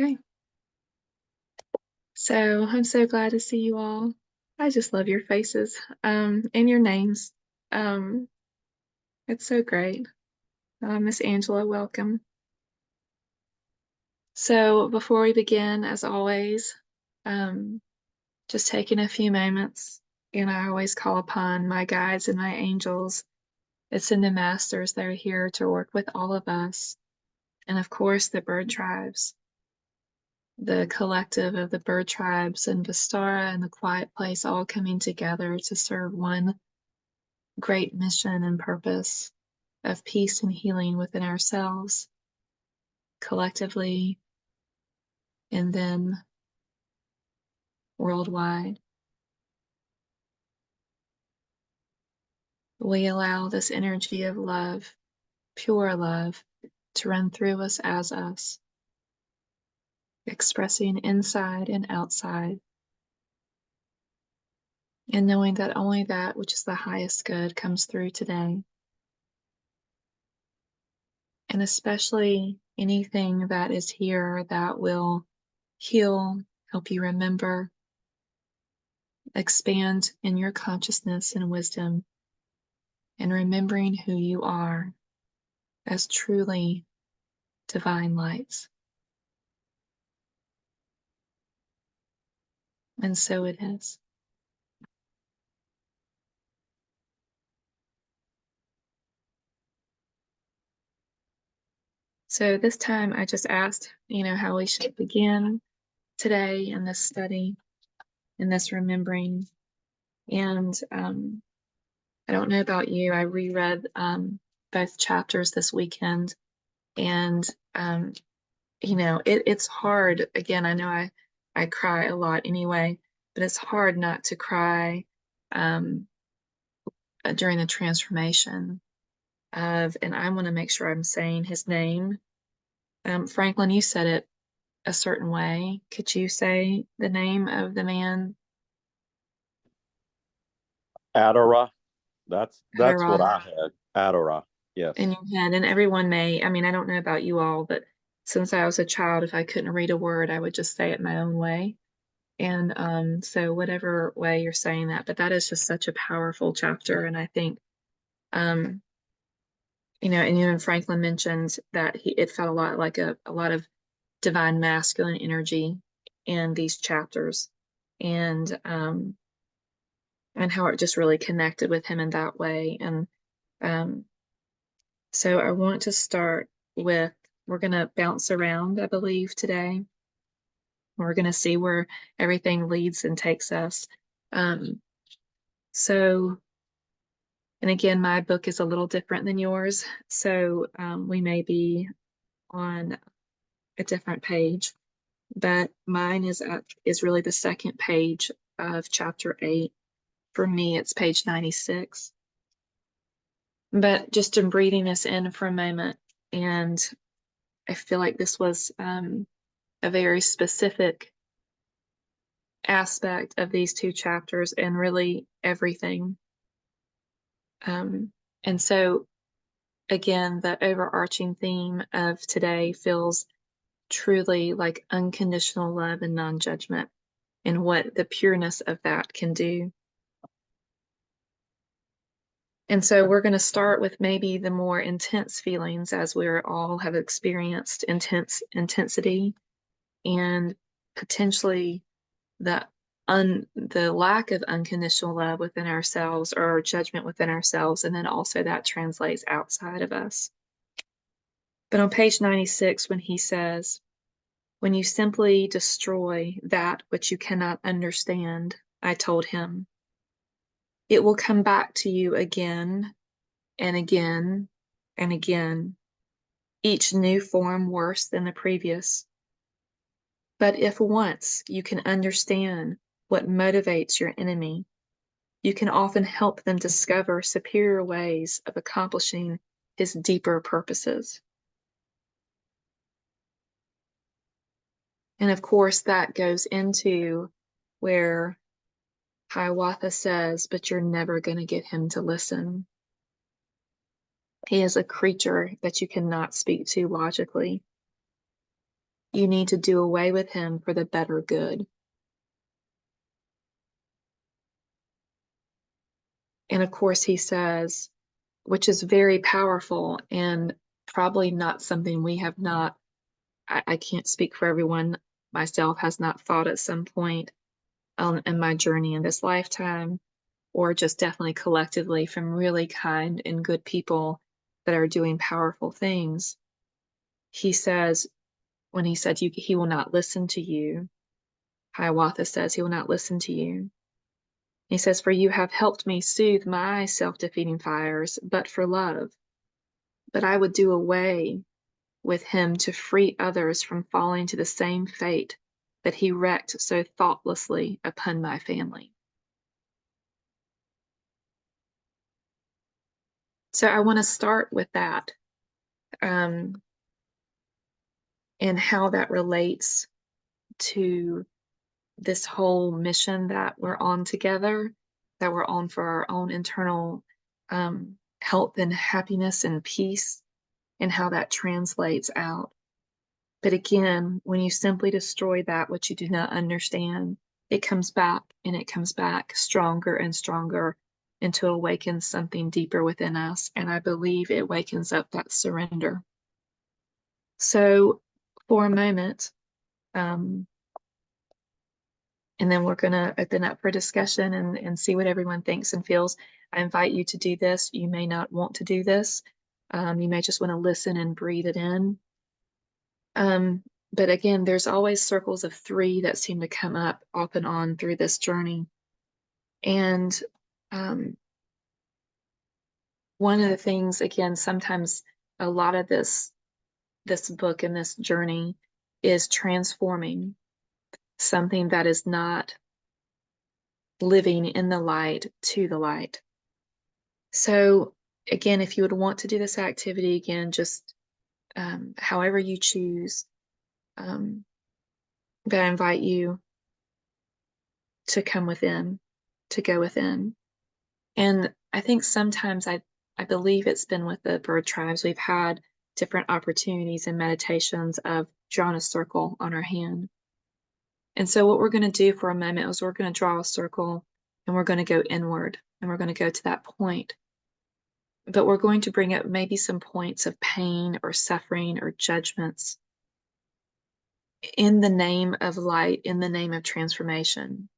Okay. So I'm so glad to see you all. I just love your faces, and your names. Um, it's so great. Miss Angela, welcome. So before we begin, as always, um, just taking a few moments, and I always call upon my guides and my angels, ascended masters that are here to work with all of us, and of course the bird tribes, the collective of the bird tribes and Vistara and the Quiet Place all coming together to serve one great mission and purpose of peace and healing within ourselves, collectively, and then worldwide. We allow this energy of love, pure love, to run through us as us, expressing inside and outside, and knowing that only that which is the highest good comes through today. And especially anything that is here that will heal, help you remember, expand in your consciousness and wisdom, and remembering who you are as truly divine lights. And so it is. So this time I just asked, how we should begin today in this study, in this remembering. And I don't know about you, I reread both chapters this weekend. And, it's hard. Again, I know I cry a lot anyway, but it's hard not to cry during the transformation and I want to make sure I'm saying his name. Franklin, you said it a certain way. Could you say the name of the man? Adara. That's what Adara I had. Adara. in Yes. your head, and everyone may. I don't know about you all, but since I was a child, if I couldn't read a word, I would just say it my own way. And so whatever way you're saying that, but that is just such a powerful chapter. And I think, um, and even Franklin mentioned that it felt a lot like a lot of divine masculine energy in these chapters, and how it just really connected with him in that way. And um, so I want to start with, we're going to bounce around, I believe, today. We're going to see where everything leads and takes us. Um, so, and again, my book is a little different than yours, so we may be on a different page, but mine is really the second page of chapter 8. For me, it's page 96. But just in breathing this in for a moment, and I feel like this was a very specific aspect of these two chapters and really everything. And so, again, the overarching theme of today feels truly like unconditional love and non-judgment, and what the pureness of that can do. And so we're going to start with maybe the more intense feelings, as we all have experienced intensity and potentially the the lack of unconditional love within ourselves, or judgment within ourselves, and then also that translates outside of us. But on page 96, when he says, "When you simply destroy that which you cannot understand," I told him, "it will come back to you again and again and again, each new form worse than the previous. But if once you can understand what motivates your enemy, you can often help them discover superior ways of accomplishing his deeper purposes." And of course, that goes into where Hiawatha says, "But you're never going to get him to listen. He is a creature that you cannot speak to logically." you need to do away with him for the better good. And of course, he says, which is very powerful and probably not something we have not, I can't speak for everyone, myself has not thought at some point in my journey in this lifetime, or just definitely collectively from really kind and good people that are doing powerful things. He says, when he said, he will not listen to you, Hiawatha says, he will not listen to you. He says, for you have helped me soothe my self-defeating fires, but for love. But I would do away with him to free others from falling to the same fate that he wreaked so thoughtlessly upon my family. So I want to start with that, and how that relates to this whole mission that we're on together, that we're on for our own internal health and happiness and peace, and how that translates out. But again, when you simply destroy that which you do not understand, it comes back, and it comes back stronger and stronger until it awakens something deeper within us. And I believe it wakens up that surrender. So for a moment, and then we're going to open up for discussion and see what everyone thinks and feels. I invite you to do this. You may not want to do this. You may just want to listen and breathe it in. But again, there's always circles of 3 that seem to come up off and on through this journey. And one of the things, again, sometimes a lot of this book and this journey is transforming something that is not living in the light to the light. So again, if you would want to do this activity, again, just however you choose, but I invite you to come within, to go within. And I think sometimes I believe it's been with the bird tribes, we've had different opportunities and meditations of drawing a circle on our hand. And so what we're going to do for a moment is we're going to draw a circle, and we're going to go inward, and we're going to go to that point. But we're going to bring up maybe some points of pain or suffering or judgments in the name of light, in the name of transformation.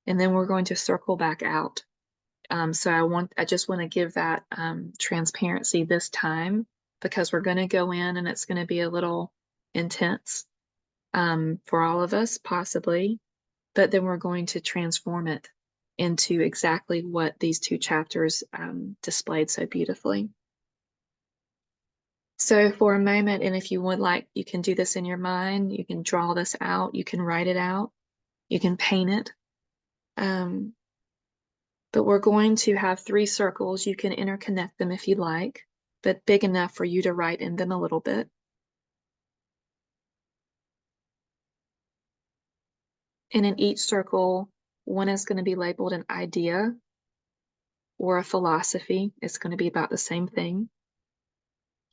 And then we're going to circle back out. So I just want to give that transparency this time, because we're going to go in and it's going to be a little intense for all of us, possibly, but then we're going to transform it into exactly what these 2 chapters displayed so beautifully. So for a moment, and if you would like, you can do this in your mind, you can draw this out, you can write it out, you can paint it. But we're going to have 3 circles. You can interconnect them if you like, but big enough for you to write in them a little bit. And in each circle, one is going to be labeled an idea or a philosophy. It's going to be about the same thing.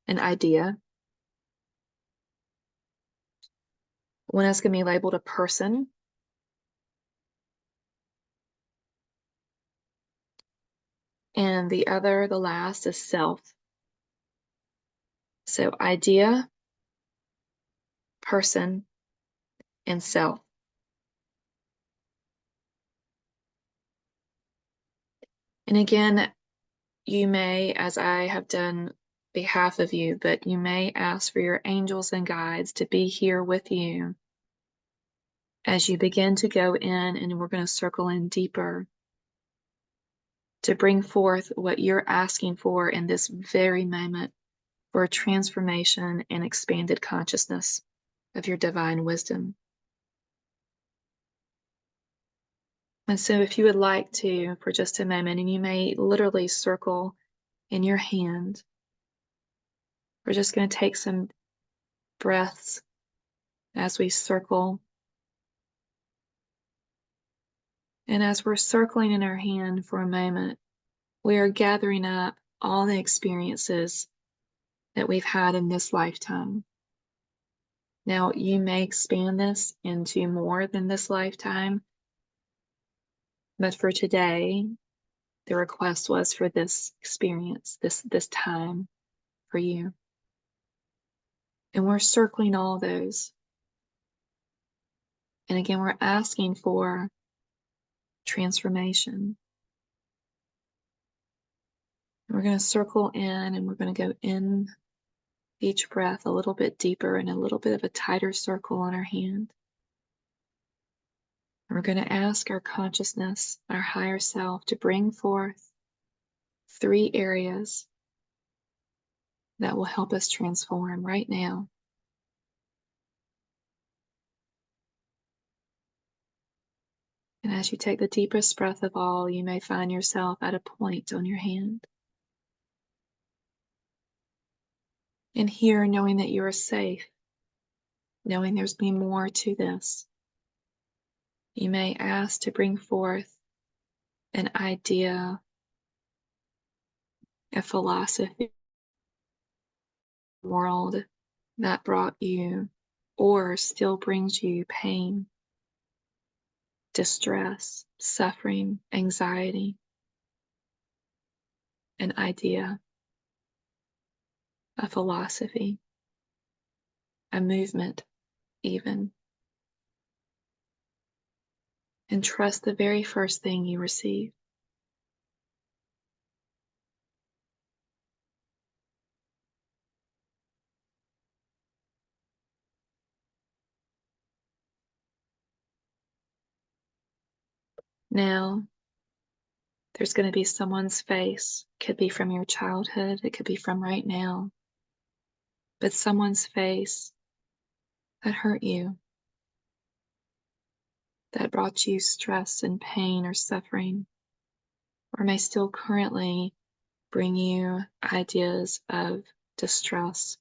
An idea. One is going to be labeled a person. And the other, the last, is self. So idea, person, and self. And again, you may, as I have done behalf of you, but you may ask for your angels and guides to be here with you as you begin to go in, and we're going to circle in deeper to bring forth what you're asking for in this very moment, for a transformation and expanded consciousness of your divine wisdom. And so if you would like to, for just a moment, and you may literally circle in your hand, we're just going to take some breaths as we circle. And as we're circling in our hand for a moment, we are gathering up all the experiences that we've had in this lifetime. Now, you may expand this into more than this lifetime, but for today, the request was for this experience, this time for you. And we're circling all those. And again, we're asking for transformation. And we're going to circle in and we're going to go in each breath a little bit deeper and a little bit of a tighter circle on our hand. And we're going to ask our consciousness, our higher self, to bring forth 3 areas that will help us transform right now. And as you take the deepest breath of all, you may find yourself at a point on your hand. And here, knowing that you are safe, knowing there's be more to this, you may ask to bring forth an idea, a philosophy, world that brought you or still brings you pain, distress, suffering, anxiety, an idea, a philosophy, a movement, even. And trust the very first thing you receive. Now, there's going to be someone's face. It could be from your childhood, it could be from right now, but someone's face that hurt you, that brought you stress and pain or suffering, or may still currently bring you ideas of distress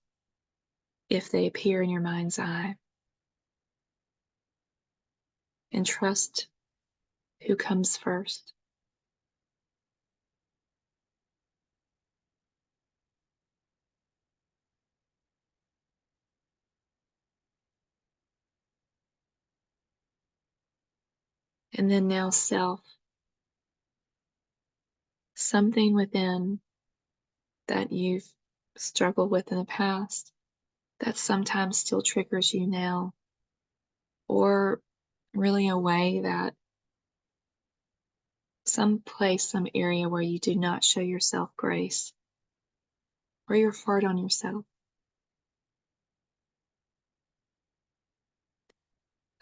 if they appear in your mind's eye. And trust who comes first. And then now self, something within that you've struggled with in the past that sometimes still triggers you now, or really a way that some place, some area where you do not show yourself grace, or you're hard on yourself.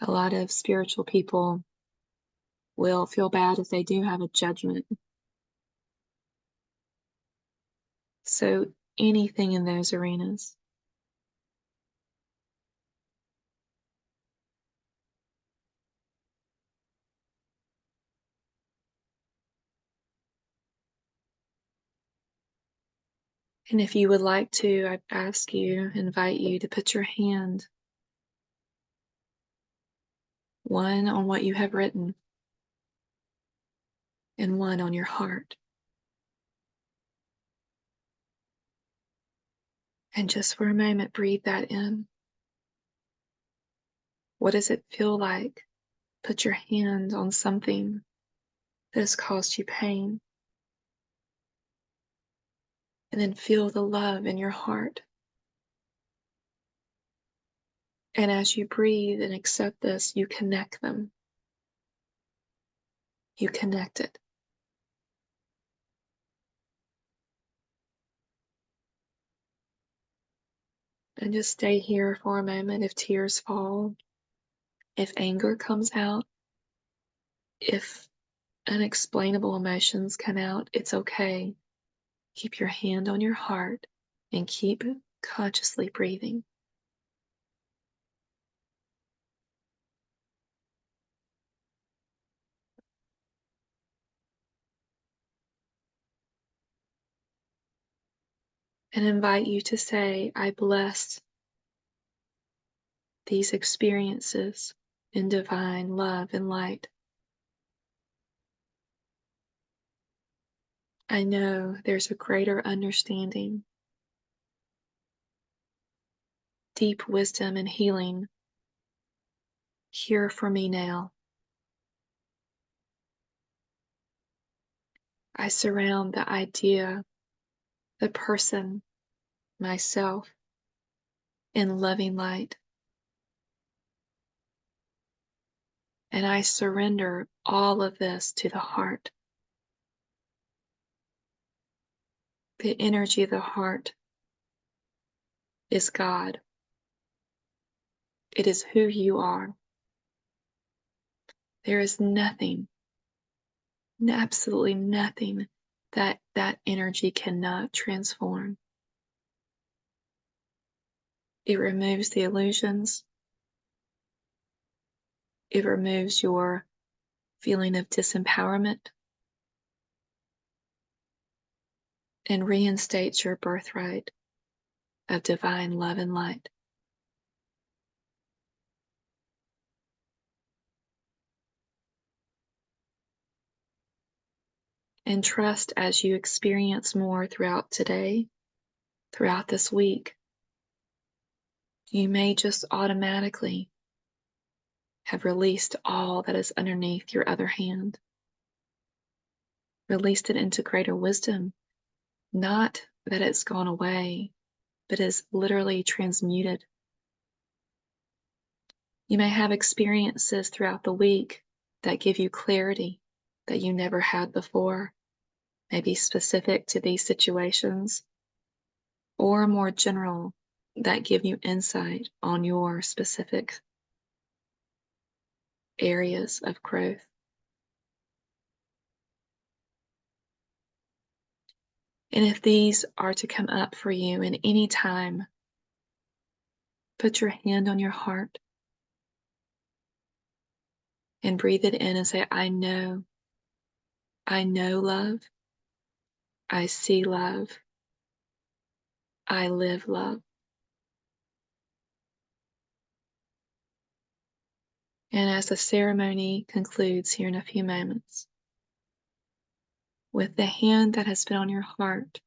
A lot of spiritual people will feel bad if they do have a judgment. So anything in those arenas. And if you would like to, I ask you, invite you to put your hand, one on what you have written, and one on your heart. And just for a moment, breathe that in. What does it feel like? Put your hand on something that has caused you pain. And then feel the love in your heart. And as you breathe and accept this, you connect them. You connect it. And just stay here for a moment. If tears fall, if anger comes out, if unexplainable emotions come out, it's okay. Keep your hand on your heart and keep consciously breathing. And invite you to say, I bless these experiences in divine love and light. I know there's a greater understanding, deep wisdom and healing here for me now. I surround the idea, the person, myself, in loving light. And I surrender all of this to the heart. The energy of the heart is God. It is who you are. There is nothing, absolutely nothing that energy cannot transform. It removes the illusions. It removes your feeling of disempowerment and reinstates your birthright of divine love and light. And trust as you experience more throughout today, throughout this week, you may just automatically have released all that is underneath your other hand. Released it into greater wisdom. Not that it's gone away, but is literally transmuted. You may have experiences throughout the week that give you clarity that you never had before, maybe specific to these situations, or more general that give you insight on your specific areas of growth. And if these are to come up for you in any time, put your hand on your heart and breathe it in and say, I know love, I see love, I live love. And as the ceremony concludes here in a few moments, with the hand that has been on your heart,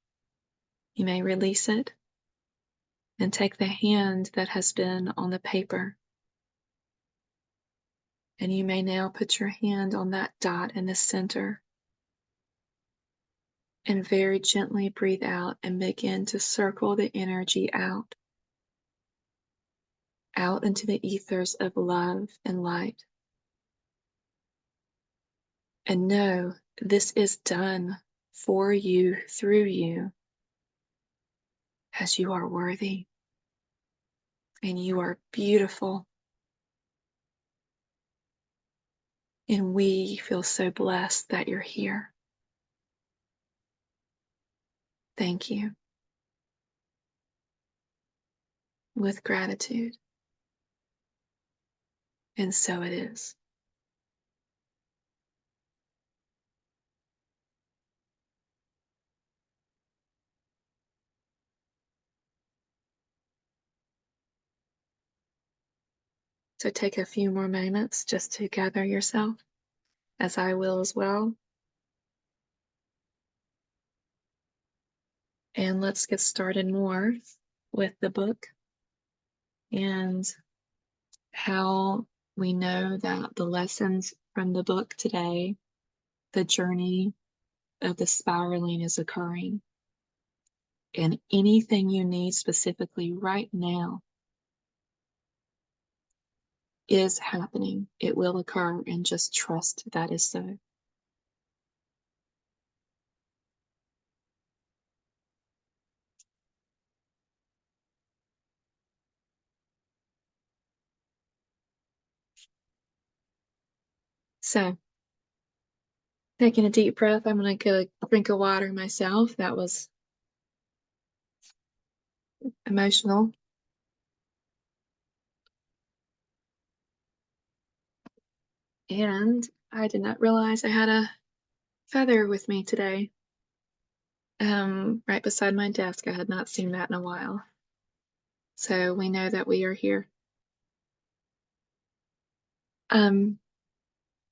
you may release it and take the hand that has been on the paper. And you may now put your hand on that dot in the center and very gently breathe out and begin to circle the energy out into the ethers of love and light. And know this is done for you, through you, as you are worthy and you are beautiful. And we feel so blessed that you're here. Thank you. With gratitude. And so it is. So take a few more moments just to gather yourself, as I will as well. And let's get started more with the book and how we know that the lessons from the book today, the journey of the spiraling is occurring. And anything you need specifically right now is happening. It will occur, and just trust that is so. So, taking a deep breath, I'm going to get a drink of water myself. That was emotional. And I did not realize I had a feather with me today. Right beside my desk. I had not seen that in a while. So we know that we are here. I'm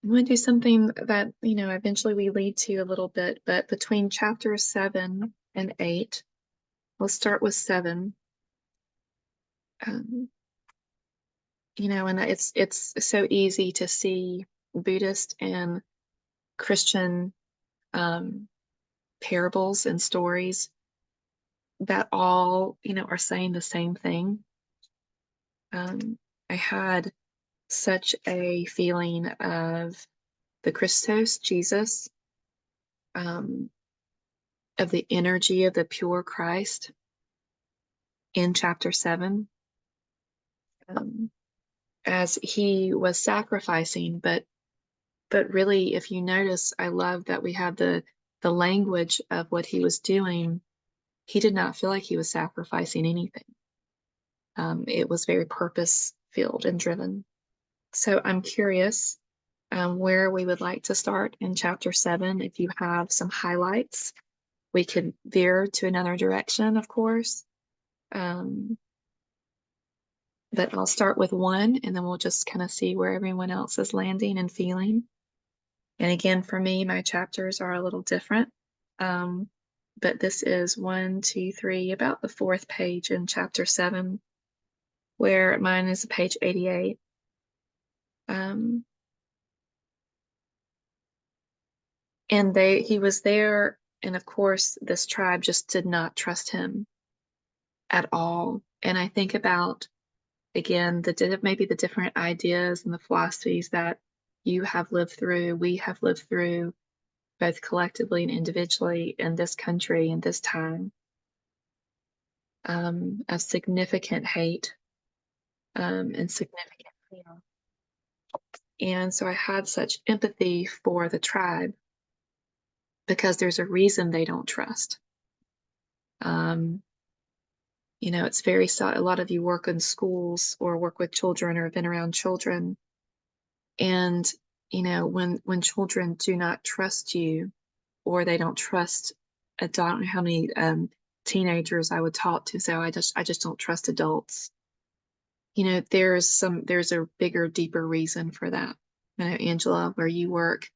going to do something that, eventually we lead to a little bit, but between chapters 7 and 8, we'll start with 7. And it's so easy to see Buddhist and Christian parables and stories that all, are saying the same thing. I had such a feeling of the Christos, Jesus, of the energy of the pure Christ in chapter 7, as he was sacrificing. But really, if you notice, I love that we have the language of what he was doing. He did not feel like he was sacrificing anything. It was very purpose-filled and driven. So I'm curious where we would like to start in chapter 7. If you have some highlights, we could veer to another direction, of course. But I'll start with 1, and then we'll just kind of see where everyone else is landing and feeling. And again, for me, my chapters are a little different. But this is 1, 2, 3, about the 4th page in chapter 7, where mine is page 88. And he was there, and of course, this tribe just did not trust him at all. And I think about, again, maybe the different ideas and the philosophies that you have lived through, we have lived through, both collectively and individually in this country in this time, of significant hate and significant fear. And so I had such empathy for the tribe because there's a reason they don't trust. It's very sad. A lot of you work in schools or work with children or have been around children. And, when children do not trust you, or they don't trust, I don't know how many teenagers I would talk to say, I just don't trust adults. There's a bigger, deeper reason for that. Angela, where you work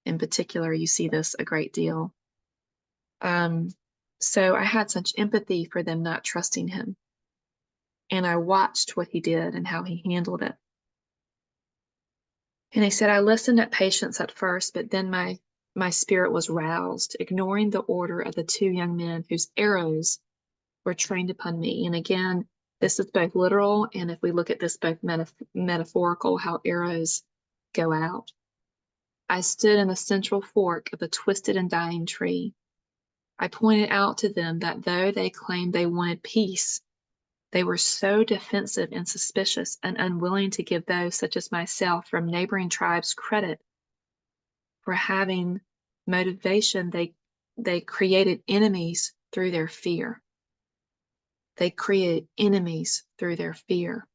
in particular, you see this a great deal. So I had such empathy for them not trusting him. And I watched what he did and how he handled it. And he said, I listened at patience at first, but then my spirit was roused, ignoring the order of the 2 young men whose arrows were trained upon me. And again, this is both literal, and if we look at this both metaphorical, how arrows go out. I stood in the central fork of the twisted and dying tree. I pointed out to them that though they claimed they wanted peace, they were so defensive and suspicious and unwilling to give those such as myself from neighboring tribes credit for having motivation. They created enemies through their fear. They created enemies through their fear.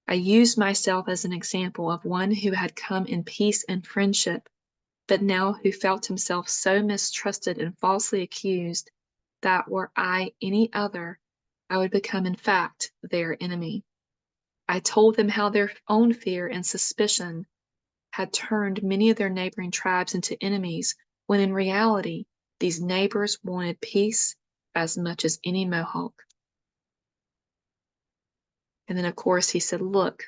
I used myself as an example of one who had come in peace and friendship, but now who felt himself so mistrusted and falsely accused that were I any other, I would become in fact their enemy. I told them how their own fear and suspicion had turned many of their neighboring tribes into enemies, when in reality these neighbors wanted peace as much as any Mohawk. And then of course he said, look,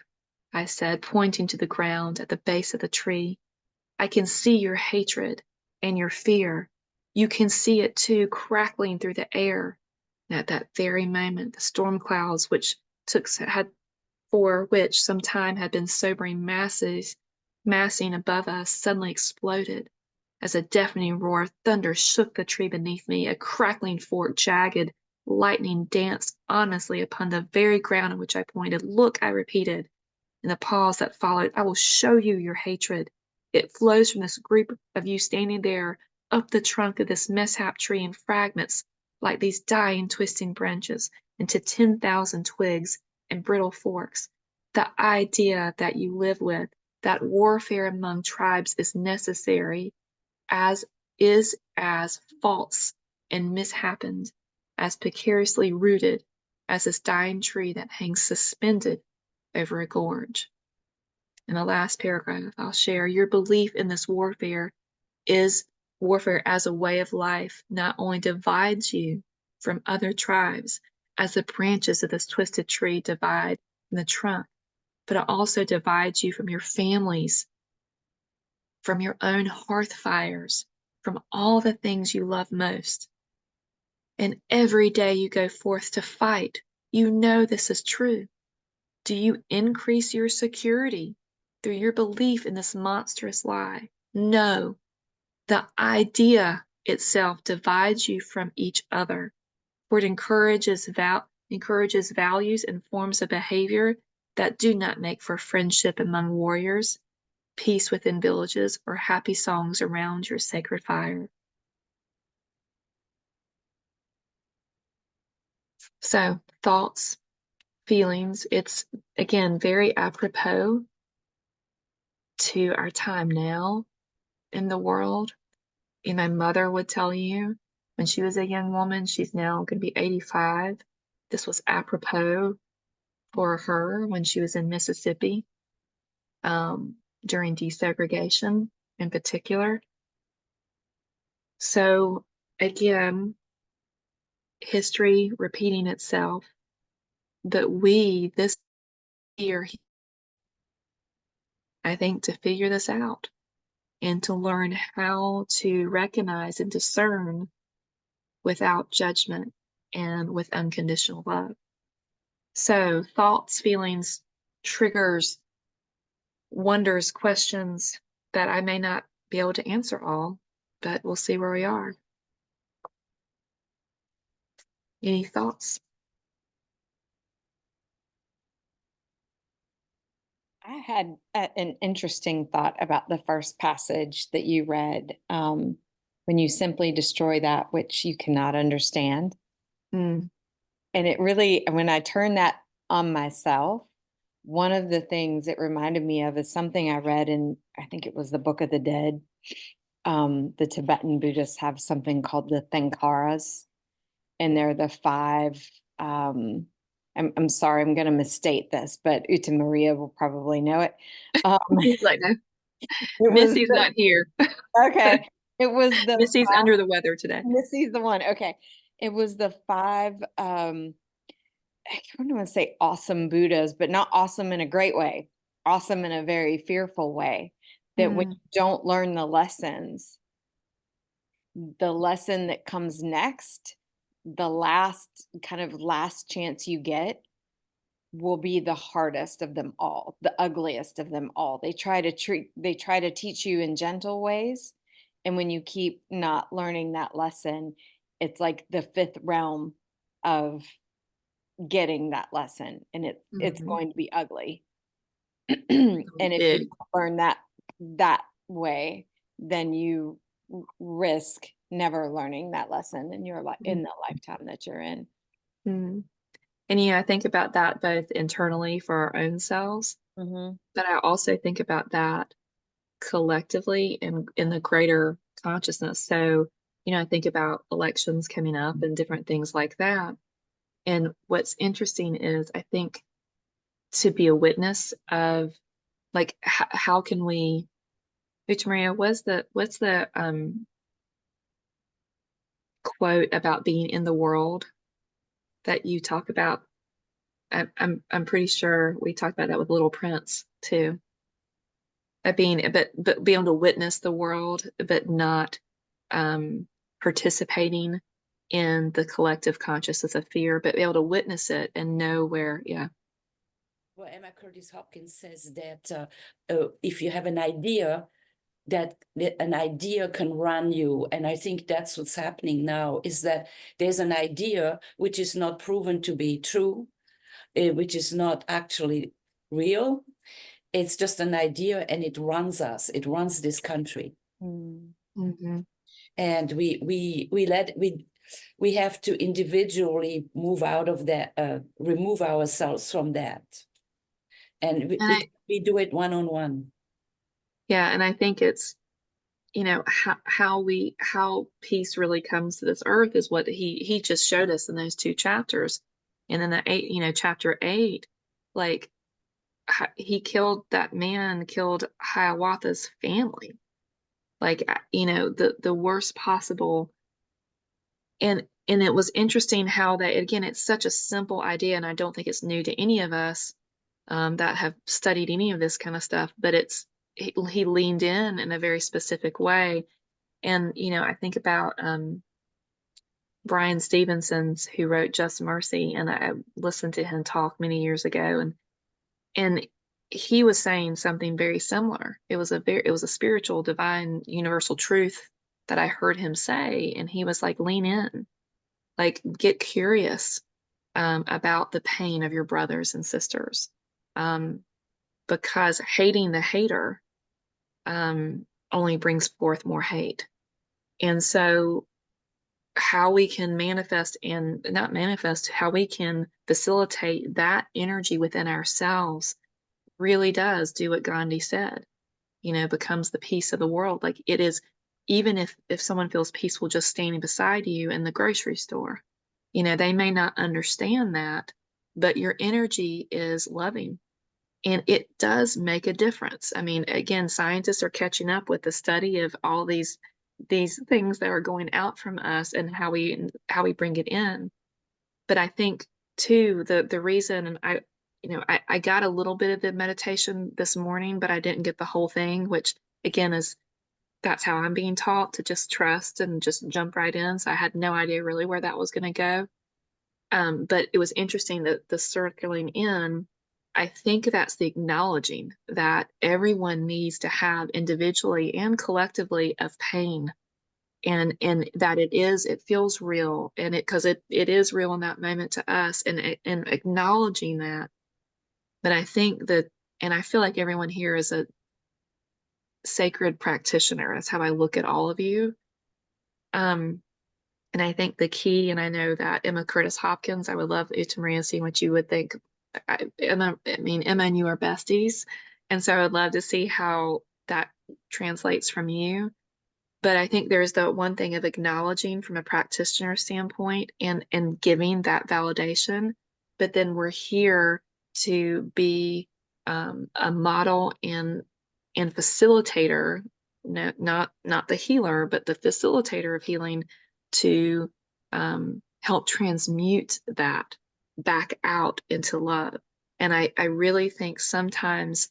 I said, pointing to the ground at the base of the tree, I can see your hatred and your fear. You can see it too, crackling through the air. And at that very moment, the storm clouds, for which some time had been sobering massing above us, suddenly exploded. As a deafening roar of thunder shook the tree beneath me, a crackling fork, jagged lightning danced ominously upon the very ground at which I pointed. Look, I repeated. In the pause that followed, I will show you your hatred. It flows from this group of you standing there, up the trunk of this mishap tree in fragments, like these dying, twisting branches, into 10,000 twigs and brittle forks. The idea that you live with, that warfare among tribes is necessary, as false and mishappened, as precariously rooted as this dying tree that hangs suspended over a gorge. In the last paragraph, I'll share, your belief in this warfare as a way of life not only divides you from other tribes, as the branches of this twisted tree divide from the trunk, but it also divides you from your families, from your own hearth fires, from all the things you love most. And every day you go forth to fight, you know this is true. Do you increase your security through your belief in this monstrous lie? No. The idea itself divides you from each other, for it encourages values and forms of behavior that do not make for friendship among warriors, peace within villages, or happy songs around your sacred fire. So, thoughts, feelings, it's again very apropos to our time now in the world. And my mother would tell you when she was a young woman, she's now going to be 85. This was apropos for her when she was in Mississippi during desegregation in particular. So again, history repeating itself, but this year, I think, to figure this out and to learn how to recognize and discern without judgment and with unconditional love. So thoughts, feelings, triggers, wonders, questions that I may not be able to answer all, but we'll see where we are. Any thoughts? I had an interesting thought about the first passage that you read. When you simply destroy that which you cannot understand. Mm. And it really, when I turned that on myself, one of the things it reminded me of is something I read in, I think it was the Book of the Dead. The Tibetan Buddhists have something called the Thankaras, and they're the 5, I'm sorry, I'm going to misstate this, but Uta Maria will probably know it. He's like, no, It Missy's not here. Okay. It was the Missy's under the weather today. Missy's the one. Okay. It was the 5, I don't want to say awesome Buddhas, but not awesome in a great way, awesome in a very fearful way, that when you don't learn the lessons, the lesson that comes next, the last chance you get will be the hardest of them all, the ugliest of them all. They try to teach you in gentle ways. And when you keep not learning that lesson, it's like the 5th realm of getting that lesson, and it's going to be ugly. And if you don't learn that way, then you risk never learning that lesson in your life, in the lifetime that you're in. And I think about that both internally for our own selves, but I also think about that collectively in the greater consciousness. So, I think about elections coming up and different things like that. And what's interesting is, I think, to be a witness of, like, how can we, Victor Maria, what's the quote about being in the world that you talk about? I'm pretty sure we talked about that with Little Prince too. But being able to witness the world, but not participating in the collective consciousness of fear, but be able to witness it and know where, Well, Emma Curtis Hopkins says that if you have an idea, that an idea can run you. And I think that's what's happening now, is that there's an idea which is not proven to be true, which is not actually real. It's just an idea, and it runs us. It runs this country. And we have to individually move out of that, remove ourselves from that. And we do it one-on-one. Yeah, and I think it's, how peace really comes to this earth is what he just showed us in those 2 chapters. And then chapter 8, like, killed Hiawatha's family. Like, the worst possible. And And it was interesting how that, again, it's such a simple idea, and I don't think it's new to any of us that have studied any of this kind of stuff, but he leaned in a very specific way. And, I think about Brian Stevenson's, who wrote Just Mercy, and I listened to him talk many years ago, and he was saying something very similar. It was a spiritual, divine, universal truth that I heard him say, and he was like, lean in, like get curious about the pain of your brothers and sisters, because hating the hater only brings forth more hate. And so how we can manifest and not manifest, how we can facilitate that energy within ourselves really does do what Gandhi said, becomes the peace of the world. Like it is, even if someone feels peaceful just standing beside you in the grocery store, they may not understand that, but your energy is loving. And it does make a difference. I mean, again, scientists are catching up with the study of all these things that are going out from us and how we bring it in. But I think too, the reason, and I got a little bit of the meditation this morning, but I didn't get the whole thing, which again that's how I'm being taught, to just trust and just jump right in. So I had no idea really where that was going to go. But it was interesting that the circling in, I think that's the acknowledging that everyone needs to have individually and collectively of pain, and that it feels real, and because it is real in that moment to us, and acknowledging that. But I think that, and I feel like everyone here is a sacred practitioner. That's how I look at all of you. And I think the key, and I know that Emma Curtis Hopkins, I would love, Uta Maria, seeing what you would think. Emma and you are besties. And so I would love to see how that translates from you. But I think there's the one thing of acknowledging from a practitioner standpoint and giving that validation. But then we're here to be a model and facilitator, no, not the healer, but the facilitator of healing, to help transmute that back out into love. And I really think sometimes,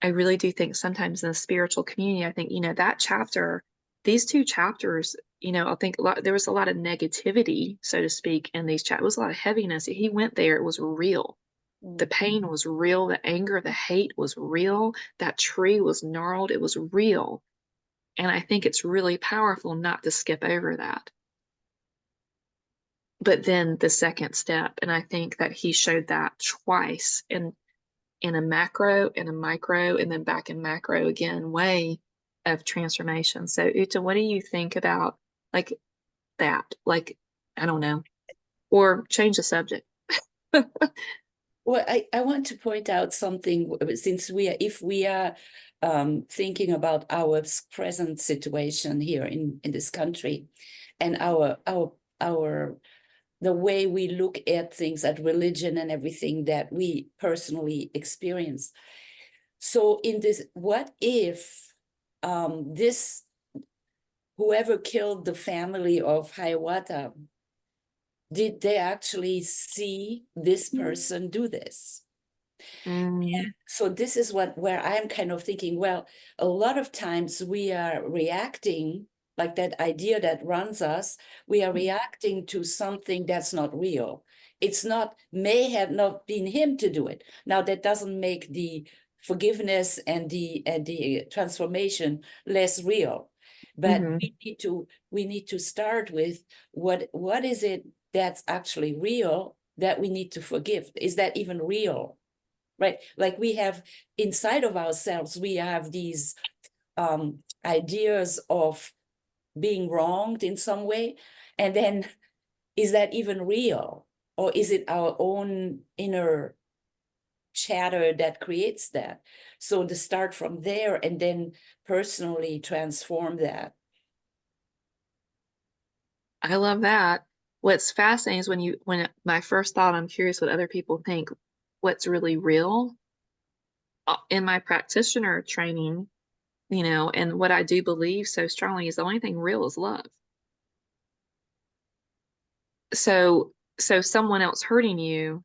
I really do think sometimes in the spiritual community, I think, that chapter, these two chapters, I think there was a lot of negativity, so to speak, in these chapters. It was a lot of heaviness. He went there, it was real. The pain was real. The anger, the hate was real. That tree was gnarled. It was real. And I think it's really powerful not to skip over that. But then the second step, and I think that he showed that twice in a macro and a micro, and then back in macro again way of transformation. So Uta, what do you think about like that? Like, I don't know, or change the subject. Well, I want to point out something, since if we are thinking about our present situation here in this country, and the way we look at things, at religion and everything that we personally experience. So in this, what if whoever killed the family of Hiawatha, did they actually see this person do this? Mm. So this is where I'm kind of thinking, well, a lot of times we are reacting, like that idea that runs us, we are reacting to something that's not real. It's may have not been him to do it. Now that doesn't make the forgiveness and the transformation less real. But we need to start with what is it that's actually real that we need to forgive? Is that even real? Right? Like we have inside of ourselves, we have these ideas of being wronged in some way. And then is that even real? Or is it our own inner chatter that creates that? So to start from there and then personally transform that. I love that. What's fascinating is when my first thought, I'm curious what other people think, what's really real. In my practitioner training, and what I do believe so strongly is the only thing real is love. so someone else hurting you,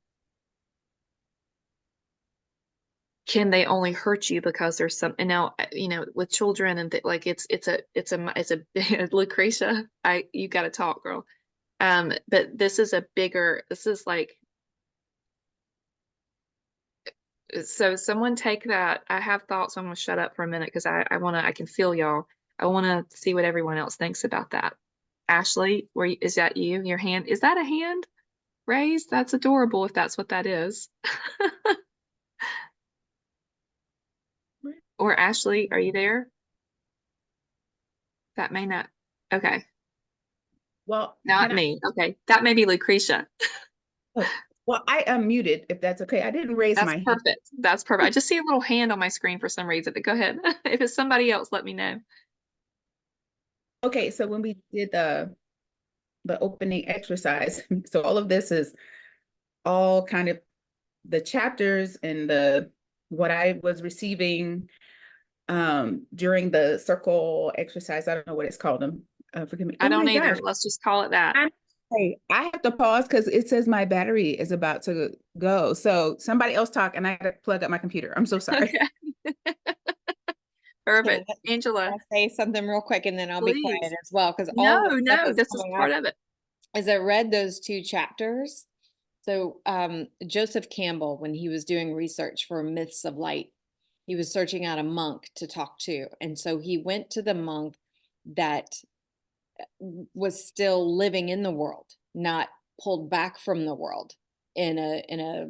can they only hurt you because there's some, and now, with children and like it's a Lucretia, you got to talk, girl. But this is this is like, so someone take that. I have thoughts, so I'm gonna shut up for a minute because I can feel y'all. I want to see what everyone else thinks about that. Ashley, is that you? Your hand, is that a hand raised? That's adorable if that's what that is. Or Ashley, are you there? That may not. Okay, Well, not can me. Okay, that may be Lucretia. well, I unmuted if that's okay. I didn't raise That's my hand. perfect. That's perfect. I just see a little hand on my screen for some reason. But go ahead. If it's somebody else, let me know. Okay, so when we did the opening exercise, so all of this is all kind of the chapters and what I was receiving during the circle exercise. I don't know what it's called. Forgive me. I Oh don't my either. gosh. Let's just call it that. Hey, I have to pause because it says my battery is about to go. So somebody else talk and I gotta plug up my computer. I'm so sorry. Okay. Perfect. Angela, I'll say something real quick and then I'll be please. quiet as well, because No, all the stuff no, that's this is coming part up of it. as I read those 2 chapters. So Joseph Campbell, when he was doing research for Myths of Light, he was searching out a monk to talk to. And so he went to the monk that was still living in the world, not pulled back from the world in a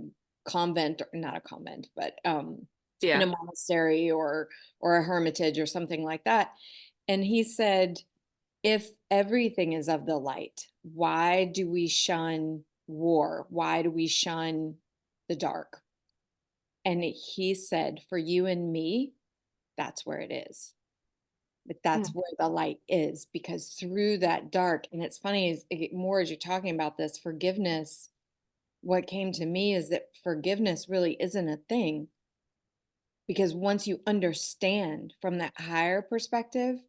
convent, or not a convent, but in Yeah. a monastery or a hermitage or something like that. And he said, if everything is of the light, why do we shun war? Why do we shun the dark? And he said, for you and me, that's where it is. But that's where the light is, because through that dark, and it's funny, more as you're talking about this forgiveness, what came to me is that forgiveness really isn't a thing. Because once you understand from that higher perspective,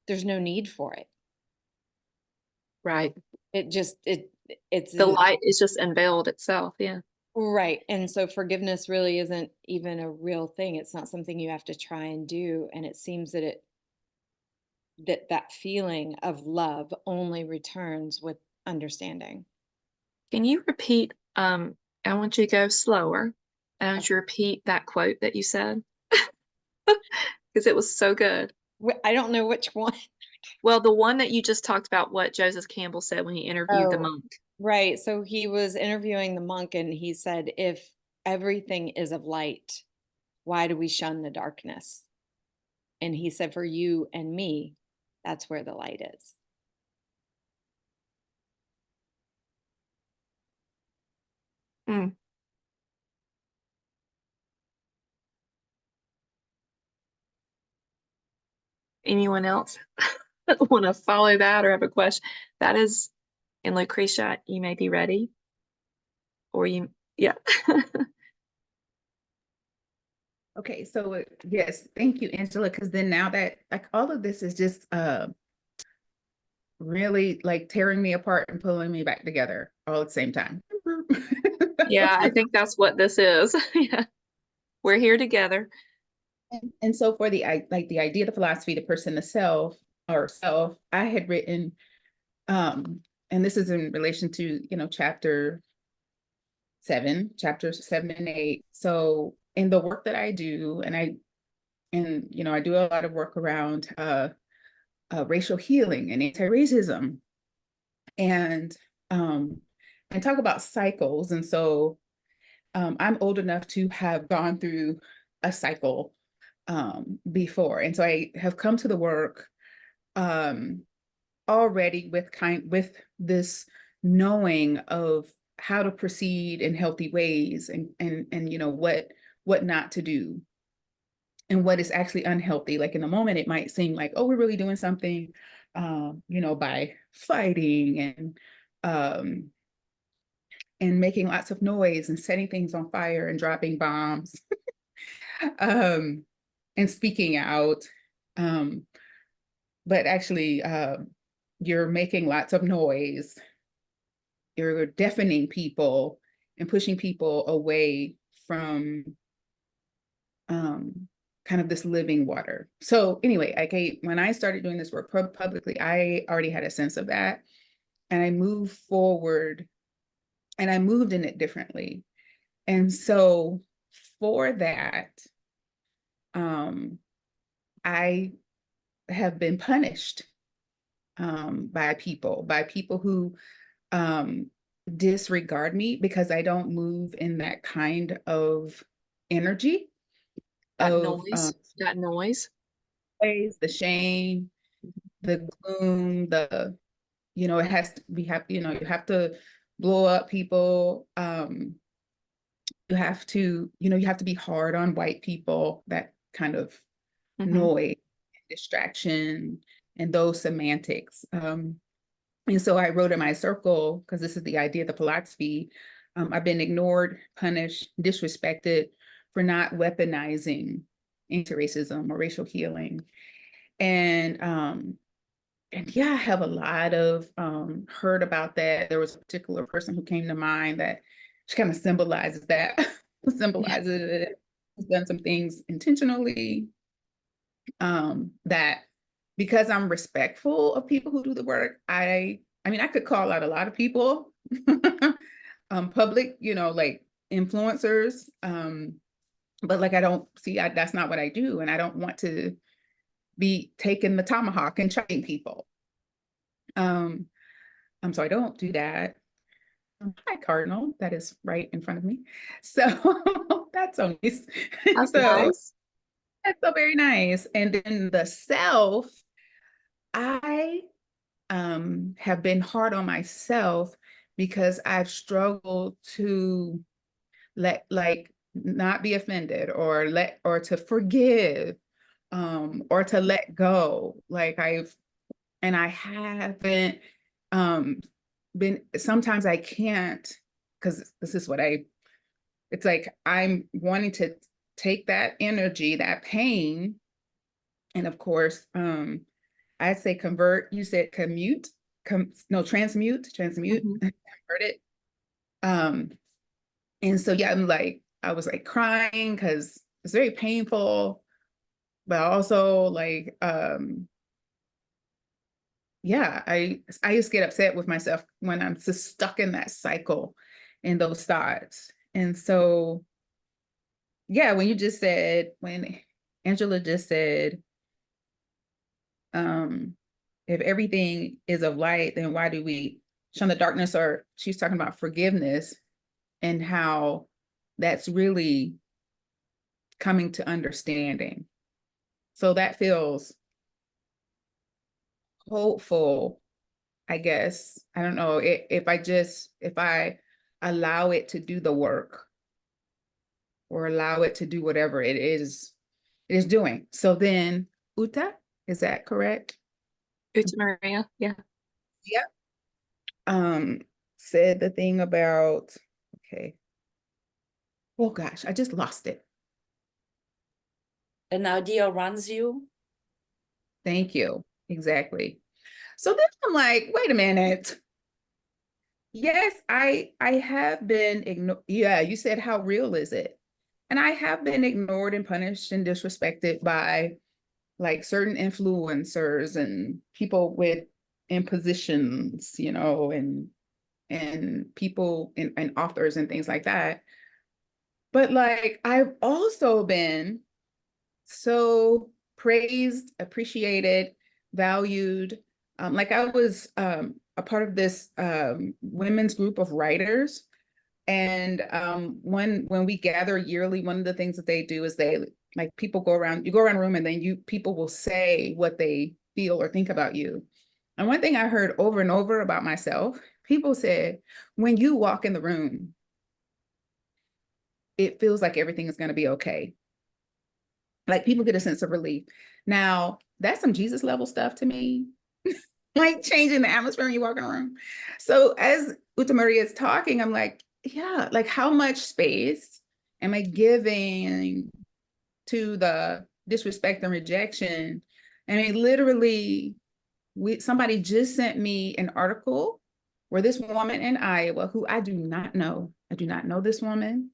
there's no need for it. Right. It's The light is just unveiled itself. Yeah. right. And so forgiveness really isn't even a real thing. It's not something you have to try and do. And it seems that that feeling of love only returns with understanding. Can you repeat? I want you to go slower. I want you to repeat that quote that you said because it was so good. I don't know which one. Well, the one that you just talked about, what Joseph Campbell said when he interviewed the Oh. monk. Right. So he was interviewing the monk and he said, if everything is of light, why do we shun the darkness? And he said, for you and me, that's where the light is. Mm. Anyone else want to follow that or have a question? That is, and Lucretia, you may be ready. Or yeah. Okay, so yes, thank you, Angela, because then now that like all of this is just really like tearing me apart and pulling me back together all at the same time. Yeah, I think that's what this is. Yeah. We're here together. And so for the idea, the philosophy, the person, the self, or self, I had written, and this is in relation to, chapters 7 and 8. So in the work that I do, and I do a lot of work around racial healing and anti-racism, and talk about cycles. And so I'm old enough to have gone through a cycle before, and so I have come to the work already with this knowing of how to proceed in healthy ways, and what not to do, and what is actually unhealthy. Like in the moment, it might seem like, oh, we're really doing something, by fighting and making lots of noise and setting things on fire and dropping bombs, and speaking out. But actually, you're making lots of noise you're deafening people and pushing people away from kind of this living water. So anyway, when I started doing this work publicly, I already had a sense of that, and I moved forward, and I moved in it differently. And so for that, I have been punished by people who disregard me because I don't move in that kind of energy That of noise, that noise. the shame, the gloom, it has to you have to blow up people. You have to, you have to be hard on white people, that kind of Mhm. noise, distraction, and those semantics. And so I wrote in my circle, because this is the idea of the philosophy, I've been ignored, punished, disrespected for not weaponizing anti-racism or racial healing. And yeah, I have a lot of heard about that. There was a particular person who came to mind that she kind of symbolizes that, symbolizes it, has done some things intentionally, that because I'm respectful of people who do the work, I mean, I could call out a lot of people, public, like influencers, but like, I don't see, that's not what I do. And I don't want to be taking the tomahawk and chopping people. So I don't do that. Hi, Cardinal, that is right in front of me. So that's so nice. That's So nice. that's so very nice. And then the self, I have been hard on myself because I've struggled to not be offended, or to forgive, or to let go. I haven't been, sometimes I can't, because this is it's like I'm wanting to take that energy, that pain, and of course, I'd say convert, you said transmute, Mhm. convert it. And so, yeah, I was like crying because it's very painful, but also yeah, I just get upset with myself when I'm just stuck in that cycle and those thoughts. And so, yeah, when Angela just said, if everything is of light, then why do we shun the darkness? Or she's talking about forgiveness and how that's really coming to understanding. So that feels hopeful, I guess. I don't know if I allow it to do the work, or allow it to do whatever it is doing. So then, Uta, is that correct? Uta Maria, yeah. Yep. Said the thing about, okay. Oh gosh, I just lost it. An idea runs you. Thank you. Exactly. So then I'm like, wait a minute. Yes, I have been ignored. Yeah, you said, how real is it? And I have been ignored and punished and disrespected by certain influencers and people in positions, and people and authors and things like that. But I've also been so praised, appreciated, valued. I was a part of this women's group of writers. And when we gather yearly, one of the things that they do is people go around a room, and then people will say what they feel or think about you. And one thing I heard over and over about myself, people said, when you walk in the room, it feels like everything is going to be okay. Like, people get a sense of relief. Now, that's some Jesus level stuff to me, like changing the atmosphere when you walk in a room. So as Uta Maria is talking, I'm like, yeah, how much space am I giving to the disrespect and rejection? I mean, literally, somebody just sent me an article where this woman in Iowa, who I do not know this woman,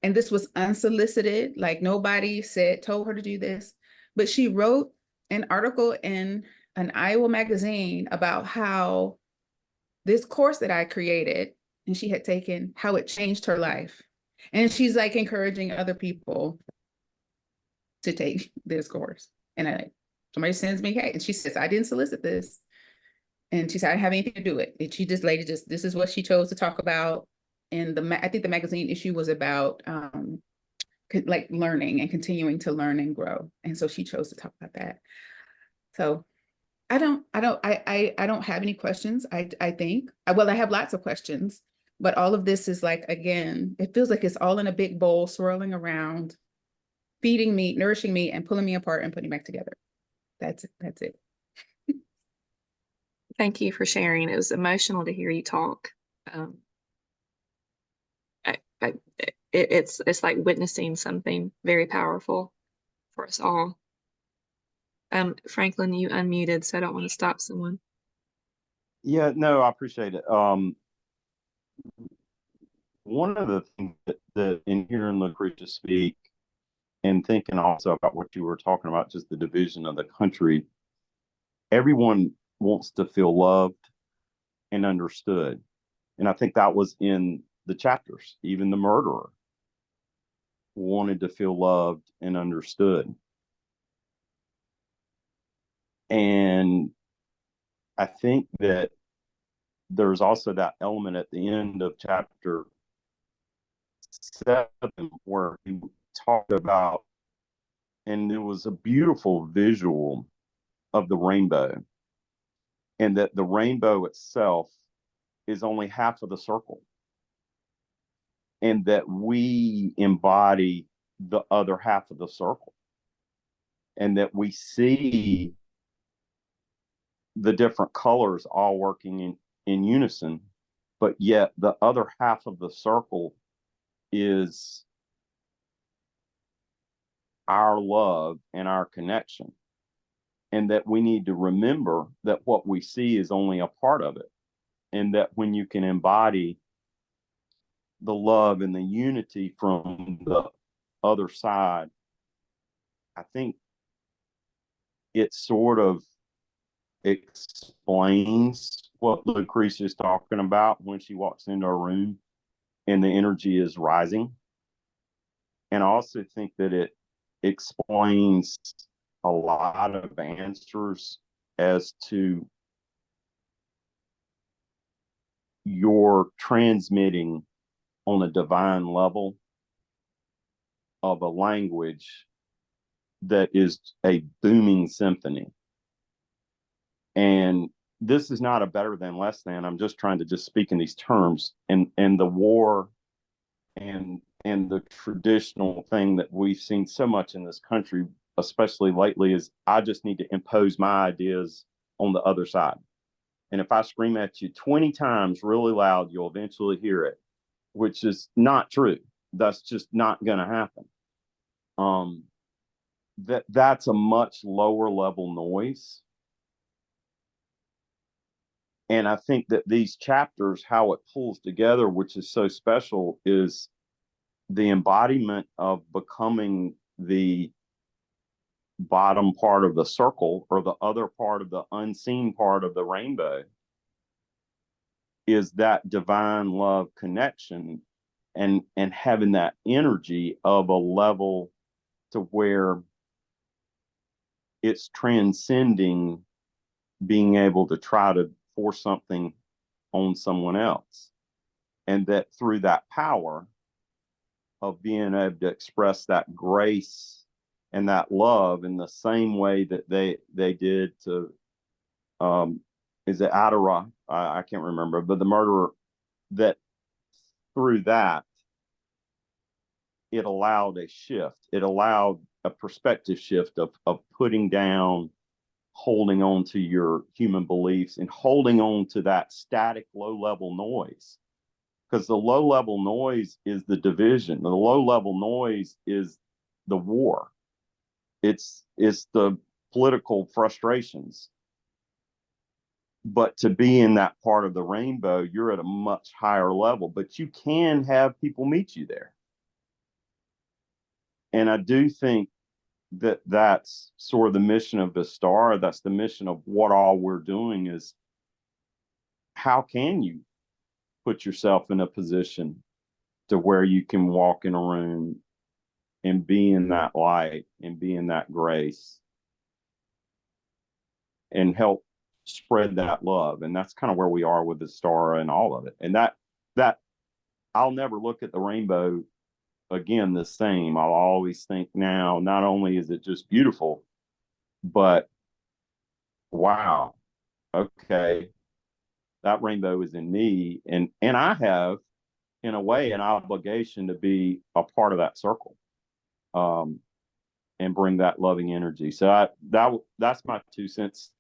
and this was unsolicited, like nobody told her to do this, but she wrote an article in an Iowa magazine about how this course that I created and she had taken, how it changed her life. And she's like encouraging other people to take this course. And somebody sends me, hey, and she says, I didn't solicit this. And she said, I didn't have anything to do with it. And she just this is what she chose to talk about. And I think the magazine issue was about like learning and continuing to learn and grow. And so she chose to talk about that. So I don't have any questions. I think, well, I have lots of questions, but all of this is like, again, it feels like it's all in a big bowl swirling around, feeding me, nourishing me, and pulling me apart and putting me back together. That's it. Thank you for sharing. It was emotional to hear you talk. It's like witnessing something very powerful for us all. Franklin, you unmuted, so I don't want to stop someone. Yeah, no, I appreciate it. One of the things that in hearing Lucretia speak and thinking also about what you were talking about, just the division of the country, everyone wants to feel loved and understood. And I think that was in the chapters. Even the murderer wanted to feel loved and understood. And I think that there's also that element at the end of chapter 7 where he talked about, and it was a beautiful visual of the rainbow, and that the rainbow itself is only half of the circle, and that we embody the other half of the circle, and that we see the different colors all working in unison, but yet the other half of the circle is our love and our connection. And that we need to remember that what we see is only a part of it. And that when you can embody the love and the unity from the other side, I think it sort of explains what Lucretia is talking about when she walks into a room and the energy is rising. And I also think that it explains a lot of answers as to your transmitting on a divine level of a language that is a booming symphony. And this is not a better than, less than. I'm just trying to just speak in these terms. And the war and the traditional thing that we've seen so much in this country, especially lately, is I just need to impose my ideas on the other side. And if I scream at you 20 times really loud, you'll eventually hear it, which is not true. That's just not going to happen. That's a much lower level noise. And I think that these chapters, how it pulls together, which is so special, is the embodiment of becoming the bottom part of the circle, or the other part of the unseen part of the rainbow, is that divine love connection, and having that energy of a level to where it's transcending being able to try to force something on someone else. And that through that power of being able to express that grace and that love in the same way that they did to, is it Adara? I can't remember, but the murderer, that through that, it allowed a shift. It allowed a perspective shift of putting down, holding on to your human beliefs, and holding on to that static low level noise. Because the low level noise is the division. The low level noise is the war. It's the political frustrations. But to be in that part of the rainbow, you're at a much higher level, but you can have people meet you there. And I do think that that's sort of the mission of the star. That's the mission of what all we're doing is how can you put yourself in a position to where you can walk in a room and be in that light and be in that grace and help spread that love. And that's kind of where we are with the star and all of it. And that I'll never look at the rainbow again the same. I'll always think now, not only is it just beautiful, but wow, okay, that rainbow is in me. And I have, in a way, an obligation to be a part of that circle. And bring that loving energy. So that's my 2 cents